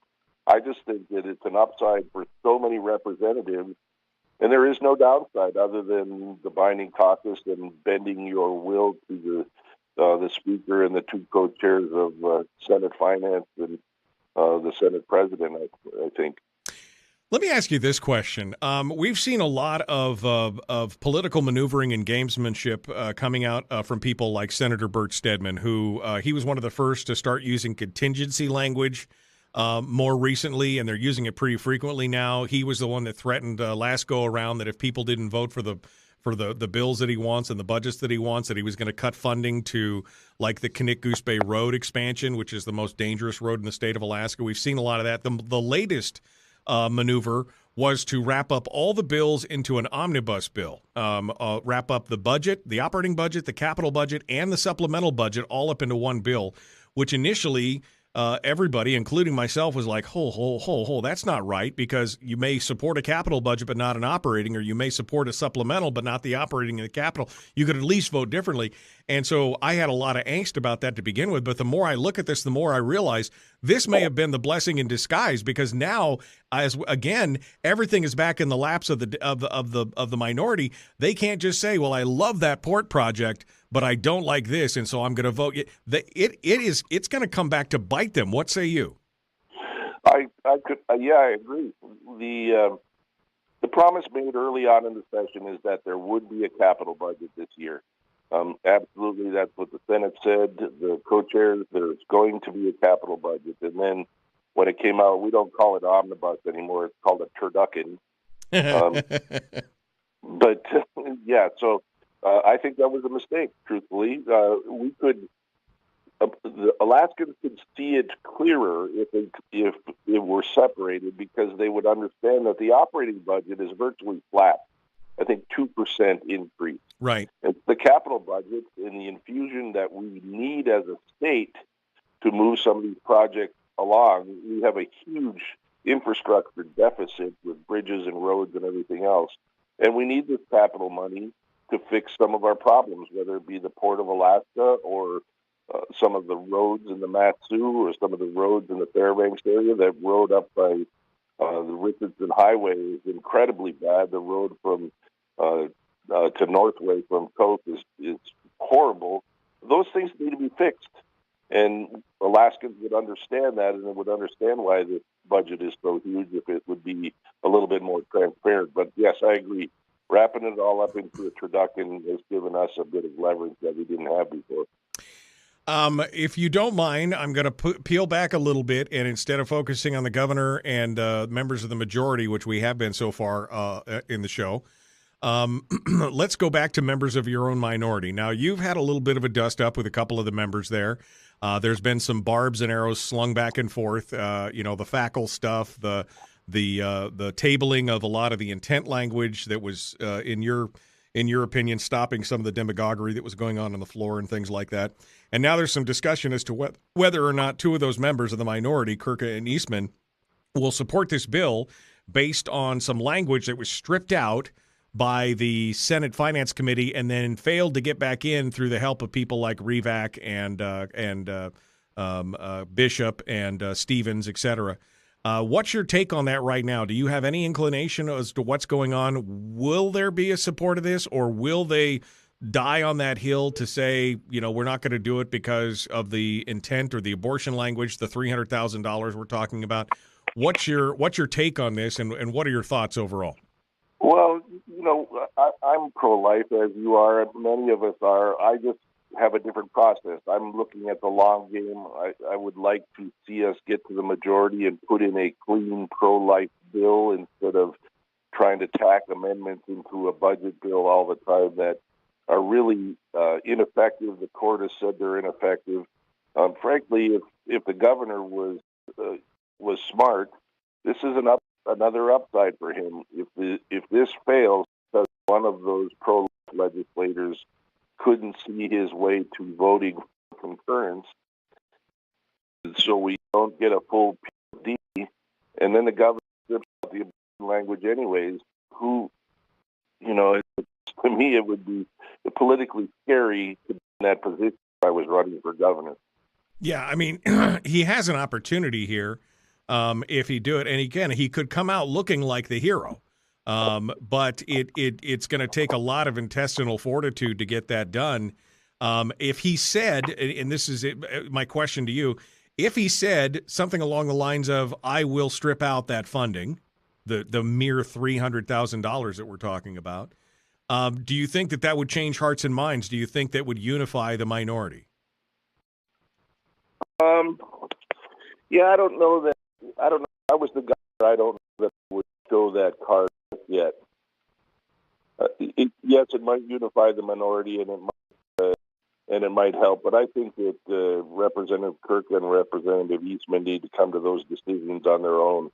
I just think that it's an upside for so many representatives, and there is no downside other than the binding caucus and bending your will to the speaker and the two co-chairs of Senate Finance and the Senate President, I think. Let me ask you this question. We've seen a lot of political maneuvering and gamesmanship coming out from people like Senator Burt Stedman, who he was one of the first to start using contingency language more recently, and they're using it pretty frequently now. He was the one that threatened last go around that if people didn't vote for the bills that he wants and the budgets that he wants, that he was going to cut funding to like the Knik Goose Bay Road expansion, which is the most dangerous road in the state of Alaska. We've seen a lot of that. The latest maneuver was to wrap up all the bills into an omnibus bill, wrap up the budget, the operating budget, the capital budget, and the supplemental budget all up into one bill, which initially everybody, including myself, was like, that's not right, because you may support a capital budget but not an operating, or you may support a supplemental but not the operating and the capital. You could at least vote differently. And so I had a lot of angst about that to begin with, but the more I look at this, the more I realize this may have been the blessing in disguise, because now, as again, everything is back in the laps of the minority. They can't just say, well, I love that port project, but I don't like this, and so I'm going to vote. It's going to come back to bite them. What say you? I agree. The promise made early on in the session is that there would be a capital budget this year. Absolutely, that's what the Senate said. The co-chairs, there's going to be a capital budget, and then when it came out, we don't call it omnibus anymore; it's called a turducken. But yeah, so. I think that was a mistake, truthfully. The Alaskans could see it clearer if it were separated, because they would understand that the operating budget is virtually flat. I think 2% increase. Right. It's the capital budget and the infusion that we need as a state to move some of these projects along. We have a huge infrastructure deficit with bridges and roads and everything else, and we need this capital money to fix some of our problems, whether it be the Port of Alaska or some of the roads in the Matsu or some of the roads in the Fairbanks area. That road up by the Richardson Highway is incredibly bad. The road from to Northway from Coke is horrible. Those things need to be fixed, and Alaskans would understand that, and they would understand why the budget is so huge if it would be a little bit more transparent. But yes, I agree. Wrapping it all up into a turducken has given us a bit of leverage that we didn't have before. If you don't mind, I'm going to peel back a little bit, and instead of focusing on the governor and members of the majority, which we have been so far in the show, let's go back to members of your own minority. Now, you've had a little bit of a dust-up with a couple of the members there. There's been some barbs and arrows slung back and forth, the FACL stuff, the tabling of a lot of the intent language that was, in your opinion, stopping some of the demagoguery that was going on the floor and things like that. And now there's some discussion as to whether or not two of those members of the minority, Kirka and Eastman, will support this bill based on some language that was stripped out by the Senate Finance Committee and then failed to get back in through the help of people like Revac and Bishop and Stevens, et cetera. What's your take on that right now? Do you have any inclination as to what's going on? Will there be a support of this, or will they die on that hill to say, we're not going to do it because of the intent or the abortion language, the $300,000 we're talking about? What's your take on this, and what are your thoughts overall? Well, I'm pro-life, as you are, and many of us are. I just have a different process. I'm looking at the long game. I would like to see us get to the majority and put in a clean pro-life bill instead of trying to tack amendments into a budget bill all the time that are really ineffective. The court has said they're ineffective. Frankly, if the governor was smart, this is another upside for him. If this fails, because one of those pro-life legislators couldn't see his way to voting for concurrence, so we don't get a full PD, and then the government strips out the language anyways. Who, to me, it would be politically scary to be in that position if I was running for governor. Yeah, I mean, he has an opportunity here if he do it. And again, he could come out looking like the hero. But it's going to take a lot of intestinal fortitude to get that done. If he said, and this is my question to you, if he said something along the lines of, I will strip out that funding, the mere $300,000 that we're talking about, do you think that would change hearts and minds? Do you think that would unify the minority? Yeah, I don't know that. I don't know. I was the guy. I don't know that I would show that card yet. Yes, it might unify the minority, and it might help. But I think that Representative Kirk and Representative Eastman need to come to those decisions on their own.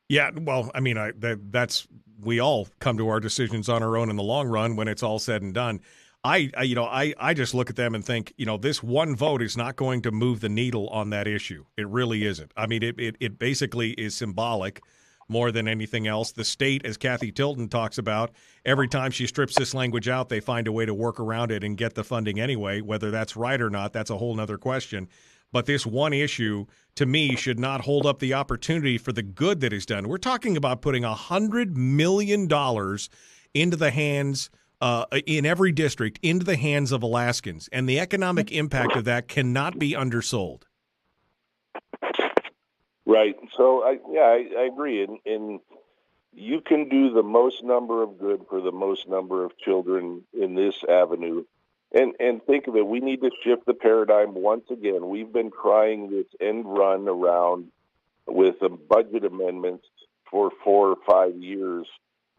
Yeah, well, I mean, that's we all come to our decisions on our own in the long run when it's all said and done. I just look at them and think, this one vote is not going to move the needle on that issue. It really isn't. I mean, it basically is symbolic more than anything else. The state, as Cathy Tilton talks about, every time she strips this language out, they find a way to work around it and get the funding anyway. Whether that's right or not, that's a whole nother question. But this one issue, to me, should not hold up the opportunity for the good that is done. We're talking about putting $100 million into the hands in every district, into the hands of Alaskans, and the economic impact of that cannot be undersold. Right. So, I agree. And you can do the most number of good for the most number of children in this avenue. And think of it, we need to shift the paradigm once again. We've been trying this end run around with the budget amendments for 4 or 5 years,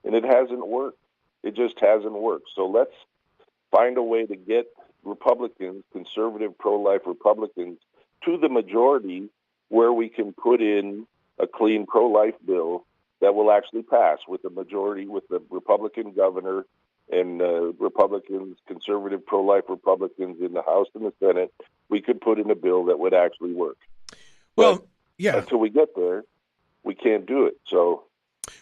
and it hasn't worked. It just hasn't worked. So let's find a way to get Republicans, conservative, pro-life Republicans, to the majority where we can put in a clean pro-life bill that will actually pass with the majority, with the Republican governor and Republicans, conservative, pro-life Republicans in the House and the Senate. We could put in a bill that would actually work. Well, but yeah. Until we get there, we can't do it. So.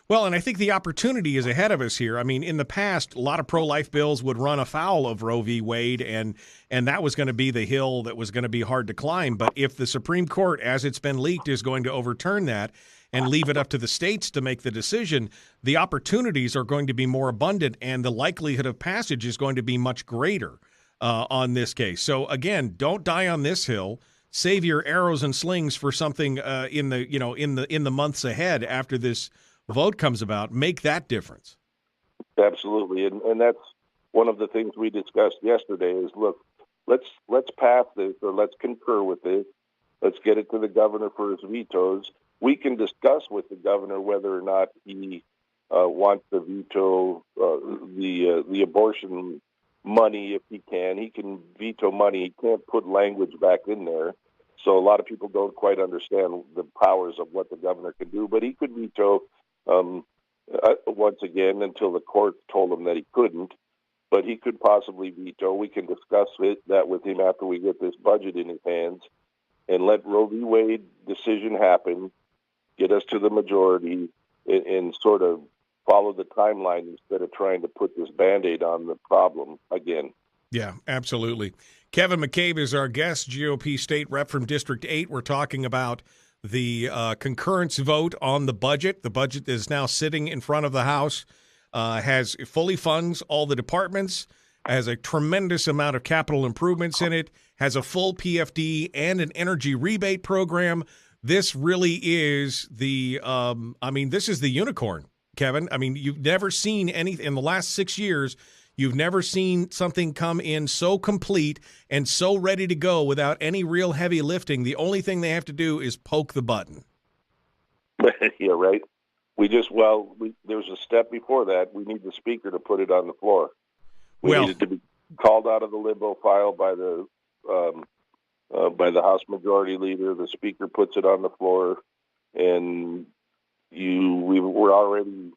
Well, and I think the opportunity is ahead of us here. I mean, in the past, a lot of pro-life bills would run afoul of Roe v. Wade, and that was going to be the hill that was going to be hard to climb. But if the Supreme Court, as it's been leaked, is going to overturn that and leave it up to the states to make the decision, the opportunities are going to be more abundant, and the likelihood of passage is going to be much greater on this case. So, again, don't die on this hill. Save your arrows and slings for something in the months ahead after this vote comes about. Make that difference. Absolutely, and that's one of the things we discussed yesterday. Is look, let's pass this, or let's concur with this. Let's get it to the governor for his vetoes. We can discuss with the governor whether or not he wants to veto the abortion money. If he can veto money. He can't put language back in there. So a lot of people don't quite understand the powers of what the governor can do. But he could veto once again until the court told him that he couldn't. But he could possibly veto. We can discuss that with him after we get this budget in his hands and let Roe v. Wade decision happen, get us to the majority, and sort of follow the timeline instead of trying to put this Band-Aid on the problem again. Yeah, absolutely. Kevin McCabe is our guest, GOP state rep from District 8. We're talking about the concurrence vote on the budget. The budget is now sitting in front of the House, has fully funds all the departments, has a tremendous amount of capital improvements in it, has a full PFD and an energy rebate program. This really is this is the unicorn, Kevin. I mean, you've never seen anything in the last 6 years. You've never seen something come in so complete and so ready to go without any real heavy lifting. The only thing they have to do is poke the button. Yeah, right. There's a step before that. We need the speaker to put it on the floor. We need it to be called out of the limbo file by the House Majority Leader. The speaker puts it on the floor, and we're already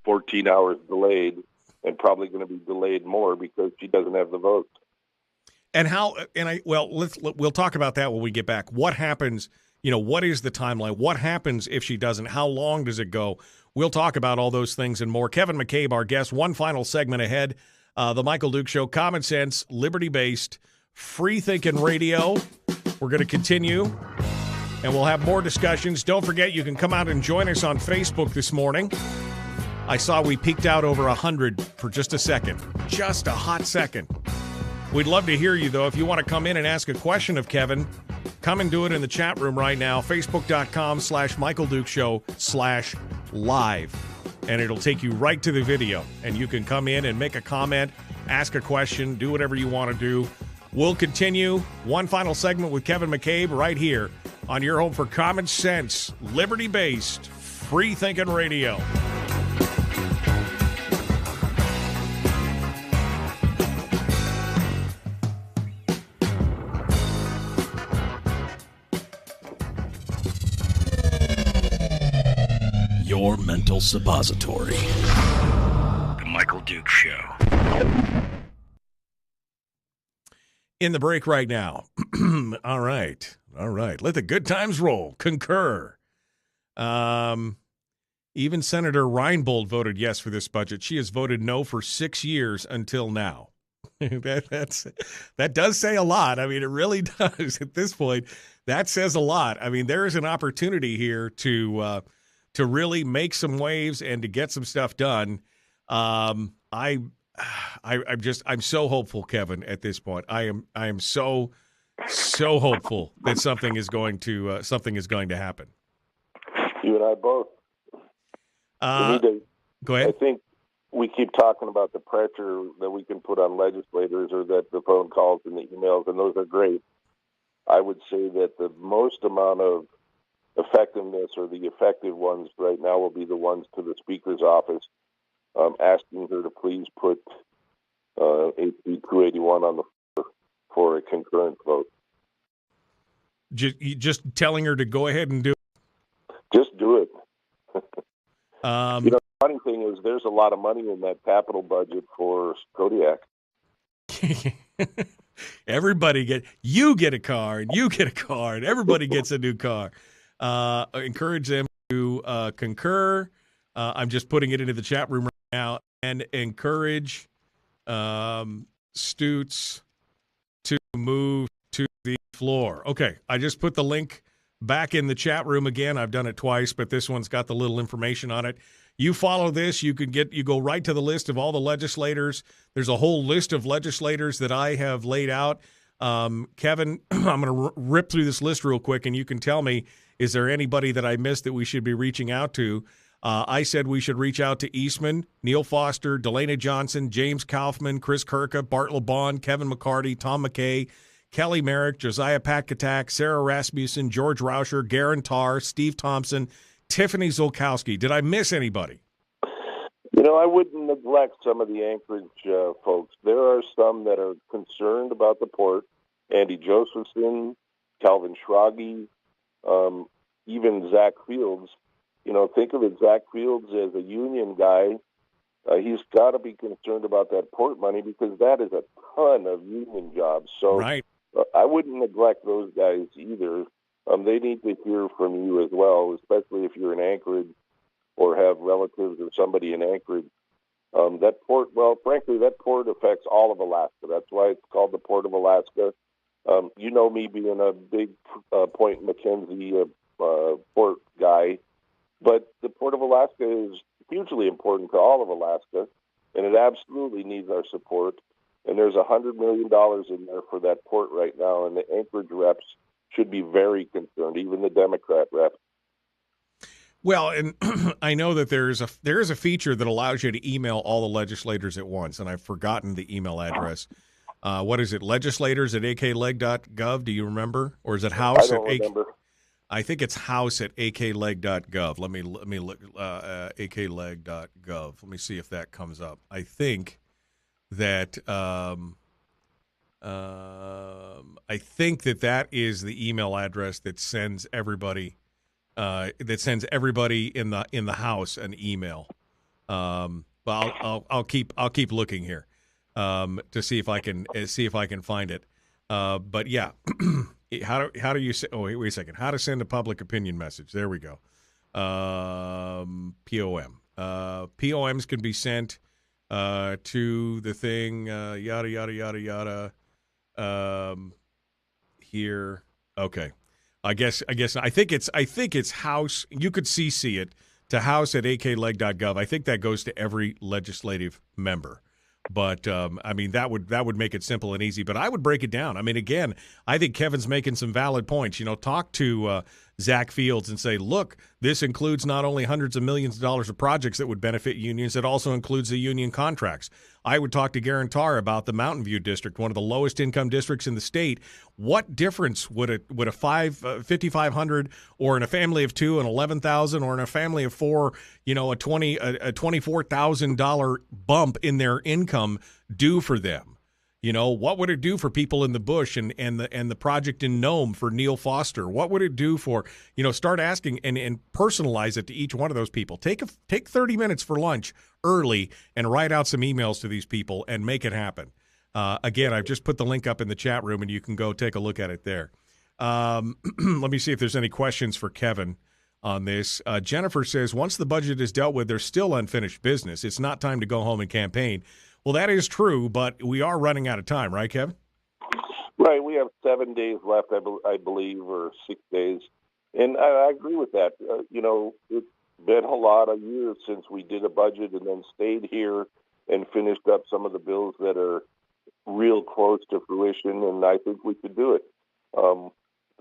14 hours delayed, and probably going to be delayed more because she doesn't have the votes. And we'll talk about that when we get back. What happens, what is the timeline? What happens if she doesn't? How long does it go? We'll talk about all those things and more. Kevin McCabe, our guest, one final segment ahead. The Michael Duke Show, common sense, liberty-based, free-thinking radio. We're going to continue, and we'll have more discussions. Don't forget, you can come out and join us on Facebook this morning. I saw we peaked out over 100 for just a second. Just a hot second. We'd love to hear you, though. If you want to come in and ask a question of Kevin, come and do it in the chat room right now, facebook.com/MichaelDukeshow/live. And it'll take you right to the video. And you can come in and make a comment, ask a question, do whatever you want to do. We'll continue one final segment with Kevin McCabe right here on your home for common sense, liberty-based, free-thinking radio. Your mental suppository. The Michael Duke Show. In the break right now. All right. Let the good times roll. Concur. Even Senator Reinbold voted yes for this budget. She has voted no for 6 years until now. That does say a lot. I mean, it really does at this point. That says a lot. I mean, there is an opportunity here to really make some waves and to get some stuff done. I'm so hopeful, Kevin, at this point. I am so hopeful that something is going to happen. You and I both. Go ahead. I think we keep talking about the pressure that we can put on legislators, or that the phone calls and the emails, and those are great. I would say that the most amount of effectiveness, or the effective ones right now, will be the ones to the Speaker's office, asking her to please put HB 281 on the floor for a concurrent vote. Just telling her to go ahead and do it. Just do it. The funny thing is, there's a lot of money in that capital budget for Kodiak. You get a car, and you get a car, and everybody gets a new car. Encourage them to concur. I'm just putting it into the chat room right now, and encourage Stutes to move to the floor. Okay, I just put the link back in the chat room again. I've done it twice, but this one's got the little information on it. You follow this, you go right to the list of all the legislators. There's a whole list of legislators that I have laid out. Kevin, I'm going to rip through this list real quick, and you can tell me, is there anybody that I missed that we should be reaching out to? I said we should reach out to Eastman, Neil Foster, Delana Johnson, James Kaufman, Chris Kirka, Bart LeBon, Kevin McCarty, Tom McKay, Kelly Merrick, Josiah Patkatak, Sarah Rasmussen, George Rauscher, Garen Tarr, Steve Thompson, Tiffany Zolkowski. Did I miss anybody? I wouldn't neglect some of the Anchorage folks. There are some that are concerned about the port. Andy Josephson, Calvin Schrage, even Zach Fields. Think of it, Zach Fields as a union guy. He's got to be concerned about that port money, because that is a ton of union jobs. So right. I wouldn't neglect those guys either. They need to hear from you as well, especially if you're in Anchorage or have relatives or somebody in Anchorage. That port, frankly, that port affects all of Alaska. That's why it's called the Port of Alaska. Me being a big Point McKenzie port guy, but the Port of Alaska is hugely important to all of Alaska, and it absolutely needs our support. And there's $100 million in there for that port right now, and the Anchorage reps should be very concerned, even the Democrat reps. Well, and I know that there is a feature that allows you to email all the legislators at once, and I've forgotten the email address. What is it? Legislators@akleg.gov. Do you remember, or is it house? I don't remember. I think it's house@akleg.gov. Let me look. akleg.gov. Let me see if that comes up. I think that that is the email address that sends everybody. That sends everybody in the house an email. But I'll keep looking here to see if I can find it. But yeah, how do you say? Oh, wait a second. How to send a public opinion message? There we go. POM. POMs can be sent to the thing. Yada yada yada yada. Here. Okay. I think it's House. You could CC it to house@akleg.gov. I think that goes to every legislative member. But I mean, that would make it simple and easy. But I would break it down. I mean, again, I think Kevin's making some valid points. Talk to Zach Fields and say, look, this includes not only hundreds of millions of dollars of projects that would benefit unions, it also includes the union contracts. I would talk to Garantar about the Mountain View district, one of the lowest income districts in the state. What difference would a $5,500 or in a family of two an $11,000 or in a family of four, a $24,000 bump in their income do for them? What would it do for people in the bush and the project in Nome for Neil Foster? What would it do for, start asking and personalize it to each one of those people. Take 30 minutes for lunch early and write out some emails to these people and make it happen. Again, I've just put the link up in the chat room and you can go take a look at it there. Let me see if there's any questions for Kevin on this. Jennifer says, once the budget is dealt with, there's still unfinished business. It's not time to go home and campaign. Well, that is true, but we are running out of time, right, Kevin? Right. We have 7 days left, I believe, or 6 days. And I agree with that. It's been a lot of years since we did a budget and then stayed here and finished up some of the bills that are real close to fruition, and I think we could do it.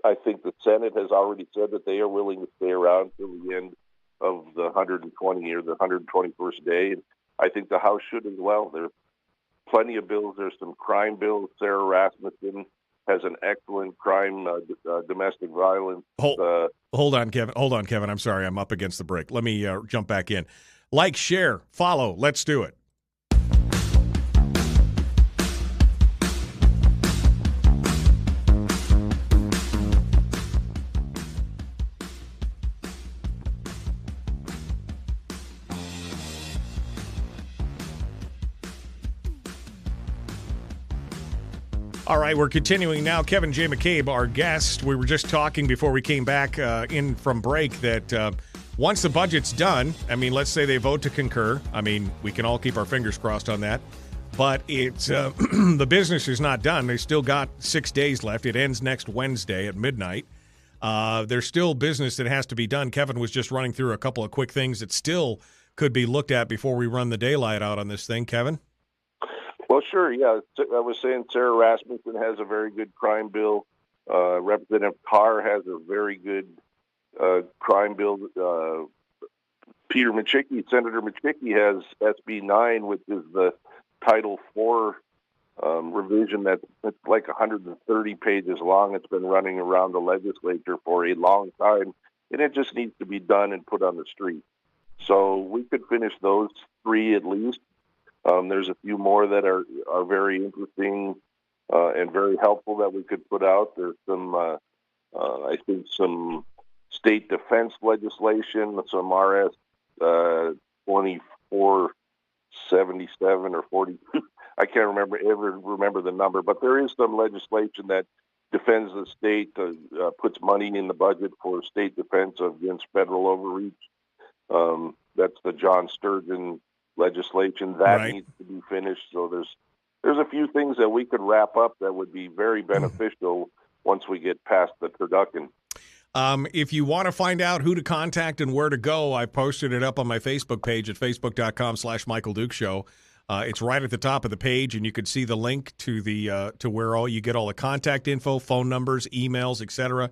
I think the Senate has already said that they are willing to stay around till the end of the 120 or the 121st day. And I think the House should as well. There's plenty of bills. There's some crime bills. Sarah Rasmussen has an excellent crime, domestic violence. Hold on, Kevin. I'm sorry. I'm up against the break. Let me jump back in. Like, share, follow. Let's do it. All right, we're continuing now. Kevin J. McCabe, our guest. We were just talking before we came back in from break that once the budget's done, I mean, let's say they vote to concur. I mean, we can all keep our fingers crossed on that. But it's the business is not done. They still got 6 days left. It ends next Wednesday at midnight. There's still business that has to be done. Kevin was just running through a couple of quick things that still could be looked at before we run the daylight out on this thing. Kevin? Well, sure, yeah. I was saying Sarah Rasmussen has a very good crime bill. Representative Carr has a very good crime bill. Senator Machicki has SB 9, which is the Title IV revision that's like 130 pages long. It's been running around the legislature for a long time, and it just needs to be done and put on the street. So we could finish those three at least. There's a few more that are very interesting and very helpful that we could put out. There's some, I think, some state defense legislation, some RS 2477 or 40. I can't remember the number, but there is some legislation that defends the state, puts money in the budget for state defense against federal overreach. That's the John Sturgeon legislation that needs to be finished. So there's a few things that we could wrap up that would be very beneficial once we get past the turducken. If you want to find out who to contact and where to go, I posted it up on my Facebook page at facebook.com/Michael Duke Show. It's right at the top of the page, and you can see the link to the to where you get all the contact info, phone numbers, emails, etc.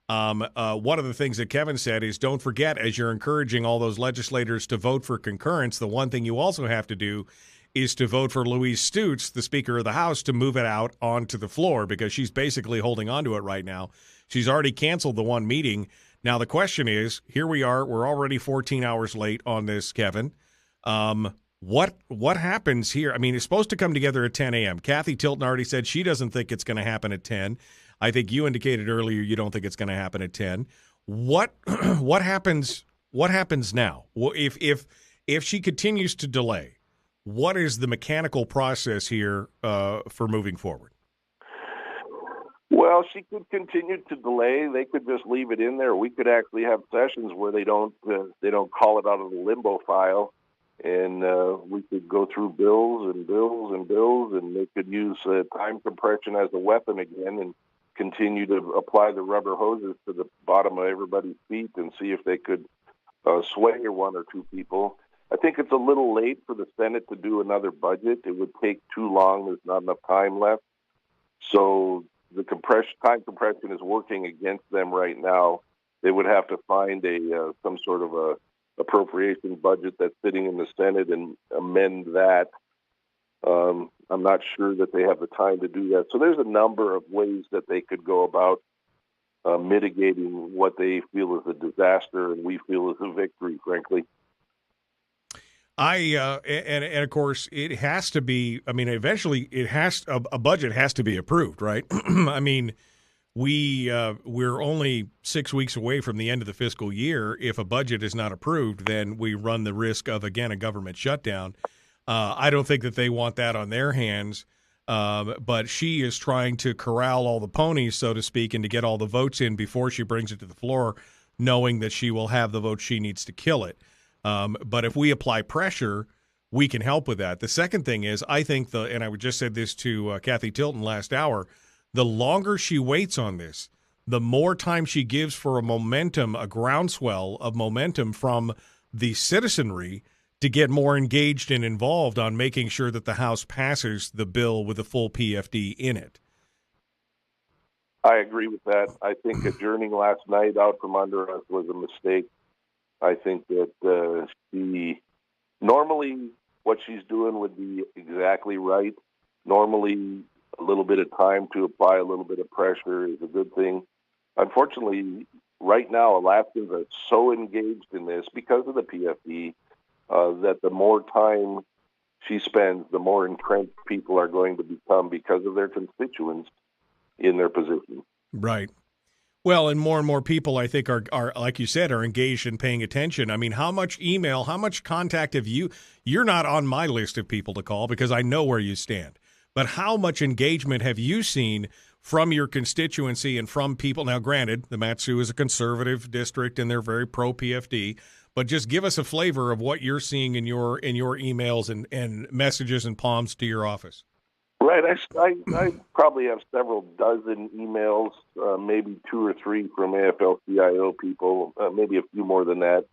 One of the things that Kevin said is don't forget, as you're encouraging all those legislators to vote for concurrence, the one thing you also have to do is to vote for Louise Stutes, the Speaker of the House, to move it out onto the floor because she's basically holding on to it right now. She's already canceled the one meeting. Now, the question is, here we are. We're already 14 hours late on this, Kevin. What happens here? I mean, it's supposed to come together at 10 a.m. Cathy Tilton already said she doesn't think it's going to happen at 10. I think you indicated earlier you don't think it's going to happen at 10. What happens? What happens now? Well, if she continues to delay, what is the mechanical process here for moving forward? Well, she could continue to delay. They could just leave it in there. We could actually have sessions where they don't call it out of the limbo file, and we could go through bills and bills and bills, and they could use time compression as a weapon again and continue to apply the rubber hoses to the bottom of everybody's feet and see if they could sway one or two people. I think it's a little late for the Senate to do another budget. It would take too long. There's not enough time left. So the time compression is working against them right now. They would have to find some sort of a appropriation budget that's sitting in the Senate and amend that. I'm not sure that they have the time to do that. So there's a number of ways that they could go about mitigating what they feel is a disaster and we feel is a victory, frankly. And of course it has to be. I mean, eventually a budget has to be approved, right? I mean, we're only 6 weeks away from the end of the fiscal year. If a budget is not approved, then we run the risk of again a government shutdown. I don't think that they want that on their hands. But she is trying to corral all the ponies, so to speak, and to get all the votes in before she brings it to the floor, knowing that she will have the votes she needs to kill it. But if we apply pressure, we can help with that. The second thing is, I think and I just said this to Cathy Tilton last hour, the longer she waits on this, the more time she gives for a groundswell of momentum from the citizenry to get more engaged and involved on making sure that the House passes the bill with a full PFD in it. I agree with that. I think adjourning last night out from under us was a mistake. I think that normally what she's doing would be exactly right. Normally a little bit of time to apply a little bit of pressure is a good thing. Unfortunately, right now Alaskans are so engaged in this because of the PFD that the more time she spends, the more entrenched people are going to become because of their constituents in their position. Right. Well, and more people, I think, are like you said, are engaged in paying attention. I mean, how much email, how much contact have you? You're not on my list of people to call because I know where you stand. But how much engagement have you seen from your constituency and from people? Now, granted, the Mat-Su is a conservative district and they're very pro-PFD. But just give us a flavor of what you're seeing in your emails and messages and palms to your office. Right. I probably have several dozen emails, maybe 2 or 3 from AFL-CIO people, maybe a few more than that.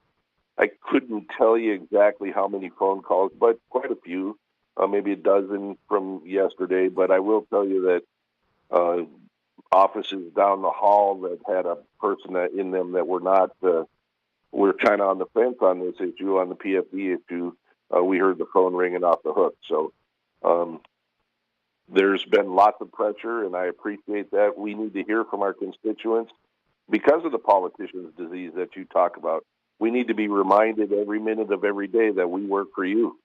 I couldn't tell you exactly how many phone calls, but quite a few, maybe a dozen from yesterday. But I will tell you that offices down the hall that had a person in them that were not we're kind of on the fence on this issue, on the PFD issue. We heard the phone ringing off the hook. So there's been lots of pressure, and I appreciate that. We need to hear from our constituents. Because of the politician's disease that you talk about, we need to be reminded every minute of every day that we work for you.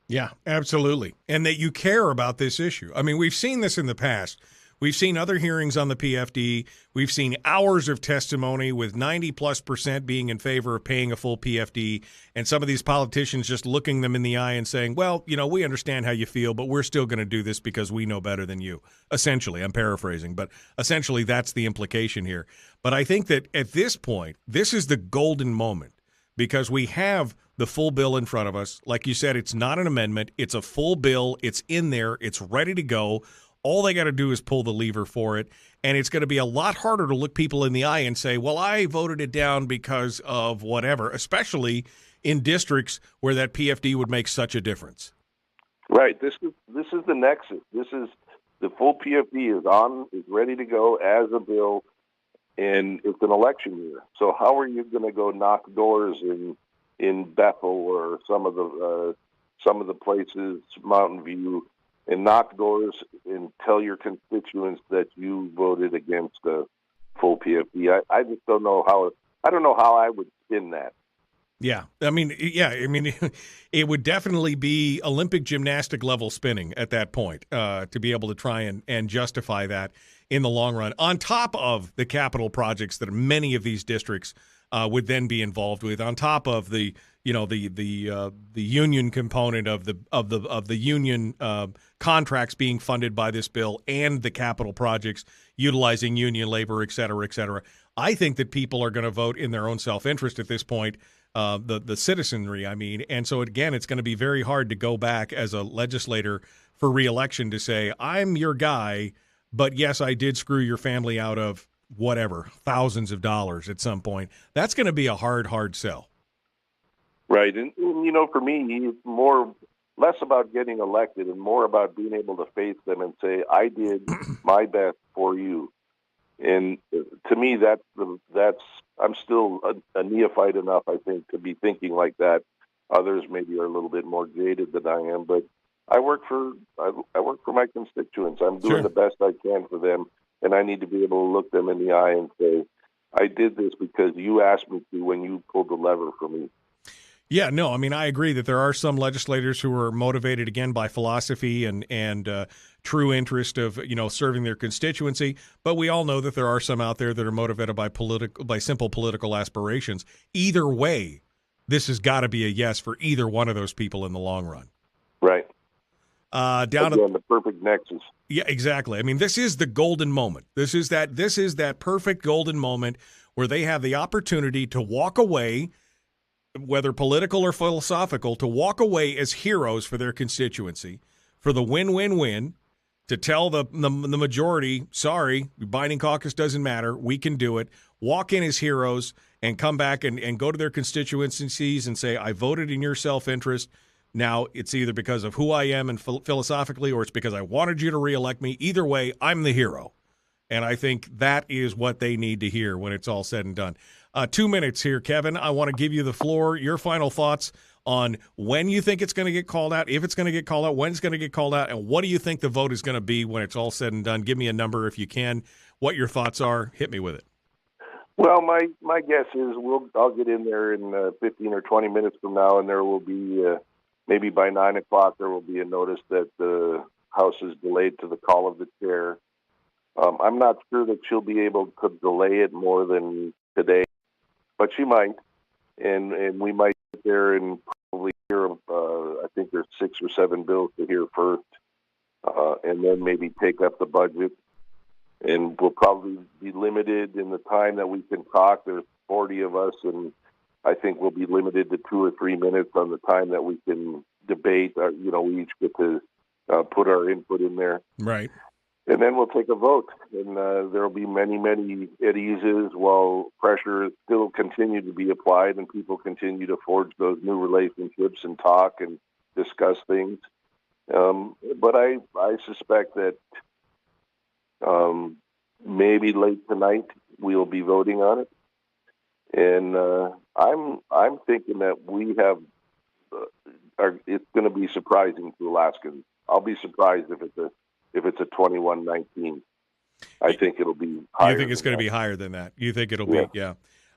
Yeah, absolutely. And that you care about this issue. I mean, we've seen this in the past. We've seen other hearings on the PFD. We've seen hours of testimony with 90+% being in favor of paying a full PFD, and some of these politicians just looking them in the eye and saying, well, we understand how you feel, but we're still going to do this because we know better than you. Essentially, I'm paraphrasing, but essentially that's the implication here. But I think that at this point, this is the golden moment because we have the full bill in front of us. Like you said, it's not an amendment. It's a full bill. It's in there. It's ready to go. All they got to do is pull the lever for it, and it's going to be a lot harder to look people in the eye and say, well, I voted it down because of whatever, especially in districts where that PFD would make such a difference. Right. This is the nexus. This is the full PFD is ready to go as a bill, and it's an election year. So how are you going to go knock doors in Bethel or some of the places, Mountain View, and knock doors and tell your constituents that you voted against a full PFD? I just don't know how. I don't know how I would spin that. Yeah, I mean, it would definitely be Olympic gymnastic level spinning at that point to be able to try and justify that in the long run, on top of the capital projects that many of these districts would then be involved with, on top of the the union component of the union contracts being funded by this bill and the capital projects utilizing union labor, et cetera, et cetera. I think that people are going to vote in their own self-interest at this point, the citizenry, I mean. And so, again, it's going to be very hard to go back as a legislator for re-election to say, I'm your guy, but yes, I did screw your family out of whatever, thousands of dollars at some point. That's going to be a hard sell. Right. And for me, less about getting elected and more about being able to face them and say, I did my best for you. And to me, that's I'm still a neophyte enough, I think, to be thinking like that. Others maybe are a little bit more jaded than I am, but I work for my constituents. I'm doing the best I can for them, and I need to be able to look them in the eye and say, I did this because you asked me to when you pulled the lever for me. Yeah, no, I mean, I agree that there are some legislators who are motivated, again, by philosophy and true interest of, serving their constituency. But we all know that there are some out there that are motivated by simple political aspirations. Either way, this has got to be a yes for either one of those people in the long run. Right. Again, the perfect nexus. Yeah, exactly. I mean, this is the golden moment. This is that perfect golden moment where they have the opportunity to walk away, whether political or philosophical, to walk away as heroes for their constituency, for the win-win-win, to tell the majority, sorry, binding caucus doesn't matter, we can do it, walk in as heroes, and come back and go to their constituencies and say, I voted in your self-interest. Now, it's either because of who I am and philosophically, or it's because I wanted you to reelect me. Either way, I'm the hero. And I think that is what they need to hear when it's all said and done. 2 minutes here, Kevin. I want to give you the floor. Your final thoughts on when you think it's going to get called out, if it's going to get called out, when it's going to get called out, and what do you think the vote is going to be when it's all said and done? Give me a number if you can. What your thoughts are. Hit me with it. Well, my guess is I'll get in there in 15 or 20 minutes from now, and there will be maybe by 9 o'clock there will be a notice that the House is delayed to the call of the chair. I'm not sure that she'll be able to delay it more than today, but she might, and we might get there and probably hear. I think there's 6 or 7 bills to hear first, and then maybe take up the budget. And we'll probably be limited in the time that we can talk. There's 40 of us, and I think we'll be limited to 2 or 3 minutes on the time that we can debate. We each get to put our input in there. Right. And then we'll take a vote, and there will be many, many at eases while pressure still continue to be applied and people continue to forge those new relationships and talk and discuss things. But I suspect that maybe late tonight we'll be voting on it, and I'm thinking that we have. It's going to be surprising to Alaskans. I'll be surprised if it's a 21-19. I think it'll be higher. You think it's going to be higher than that? You think it'll be, yeah.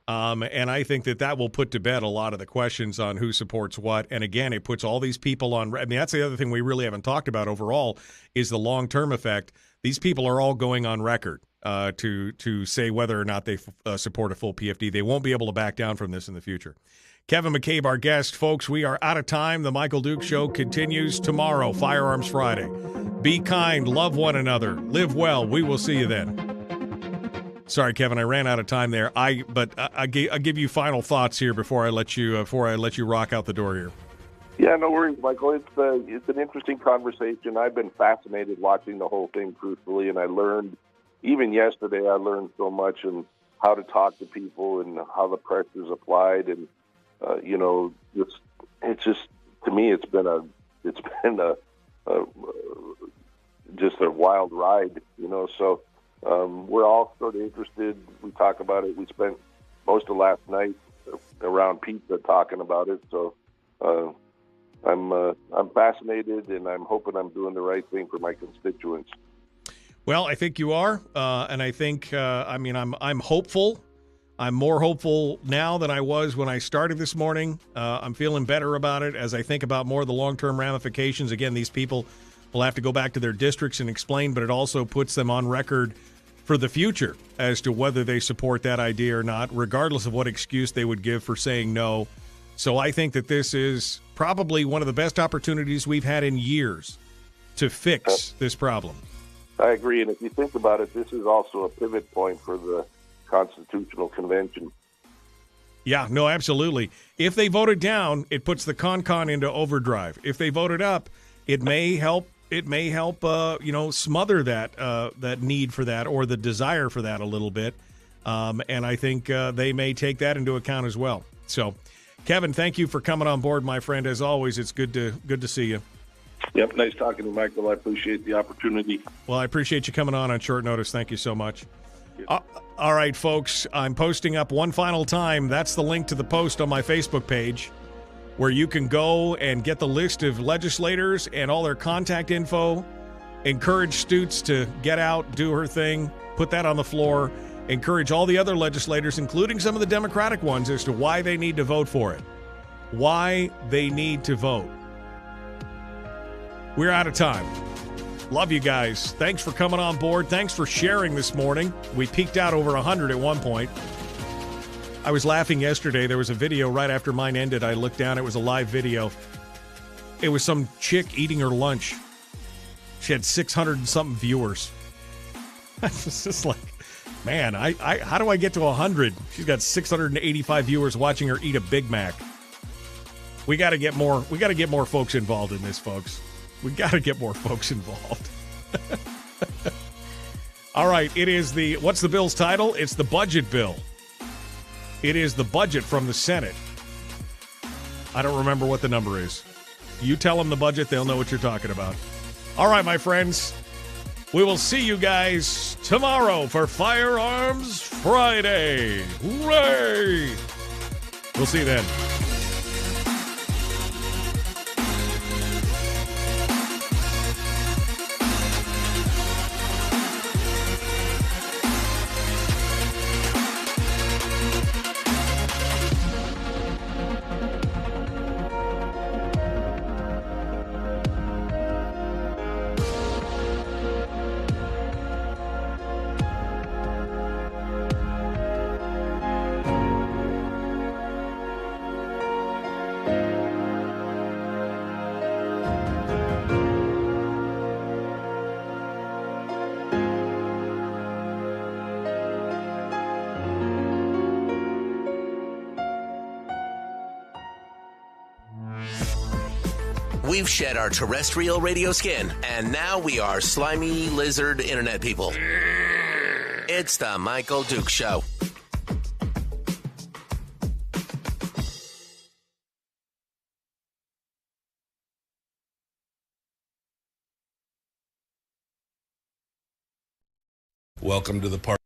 And I think that will put to bed a lot of the questions on who supports what. And again, it puts all these people on. I mean, that's the other thing we really haven't talked about overall is the long-term effect. These people are all going on record to say whether or not they support a full PFD. They won't be able to back down from this in the future. Kevin McCabe, our guest. Folks, we are out of time. The Michael Duke Show continues tomorrow, Firearms Friday. Be kind, love one another, live well. We will see you then. Sorry, Kevin, I ran out of time there. I give you final thoughts here before I let you rock out the door here. Yeah, no worries, Michael. It's an interesting conversation. I've been fascinated watching the whole thing, truthfully, and I learned even yesterday. I learned so much and how to talk to people and how the press is applied, and it's just to me, it's been a just a wild ride, So we're all sort of interested. We talk about it. We spent most of last night around pizza talking about it. So I'm fascinated, and I'm hoping I'm doing the right thing for my constituents. Well, I think you are, and I think I'm hopeful. I'm more hopeful now than I was when I started this morning. I'm feeling better about it as I think about more of the long-term ramifications. Again, these people will have to go back to their districts and explain, but it also puts them on record for the future as to whether they support that idea or not, regardless of what excuse they would give for saying no. So I think that this is probably one of the best opportunities we've had in years to fix this problem. I agree. And if you think about it, this is also a pivot point for the Constitutional Convention. Yeah, no, absolutely. If they vote it down, it puts the con into overdrive. If they vote it up, it may help. It may help, smother that need for that or the desire for that a little bit. And I think they may take that into account as well. So, Kevin, thank you for coming on board, my friend. As always, it's good to see you. Yep, nice talking to you, Michael. I appreciate the opportunity. Well, I appreciate you coming on short notice. Thank you so much. All right, folks, I'm posting up one final time. That's the link to the post on my Facebook page where you can go and get the list of legislators and all their contact info. Encourage Stutes to get out, do her thing, put that on the floor. Encourage all the other legislators, including some of the Democratic ones, as to why they need to vote for it. Why they need to vote. We're out of time. Love you guys. Thanks for coming on board. Thanks for sharing this morning. We peaked out over 100 at one point. I was laughing yesterday. There was a video right after mine ended. I looked down. It was a live video. It was some chick eating her lunch. She had 600 and something viewers. I was just like, man, I how do I get to 100? She's got 685 viewers watching her eat a Big Mac. We got to get more. We got to get more folks involved in this, folks. We got to get more folks involved. All right, it is what's the bill's title? It's the budget bill. It is the budget from the Senate. I don't remember what the number is. You tell them the budget, they'll know what you're talking about. All right, my friends, we will see you guys tomorrow for Firearms Friday. Hooray! We'll see you then. We've shed our terrestrial radio skin, and now we are slimy lizard internet people. It's the Michael Duke Show. Welcome to the party.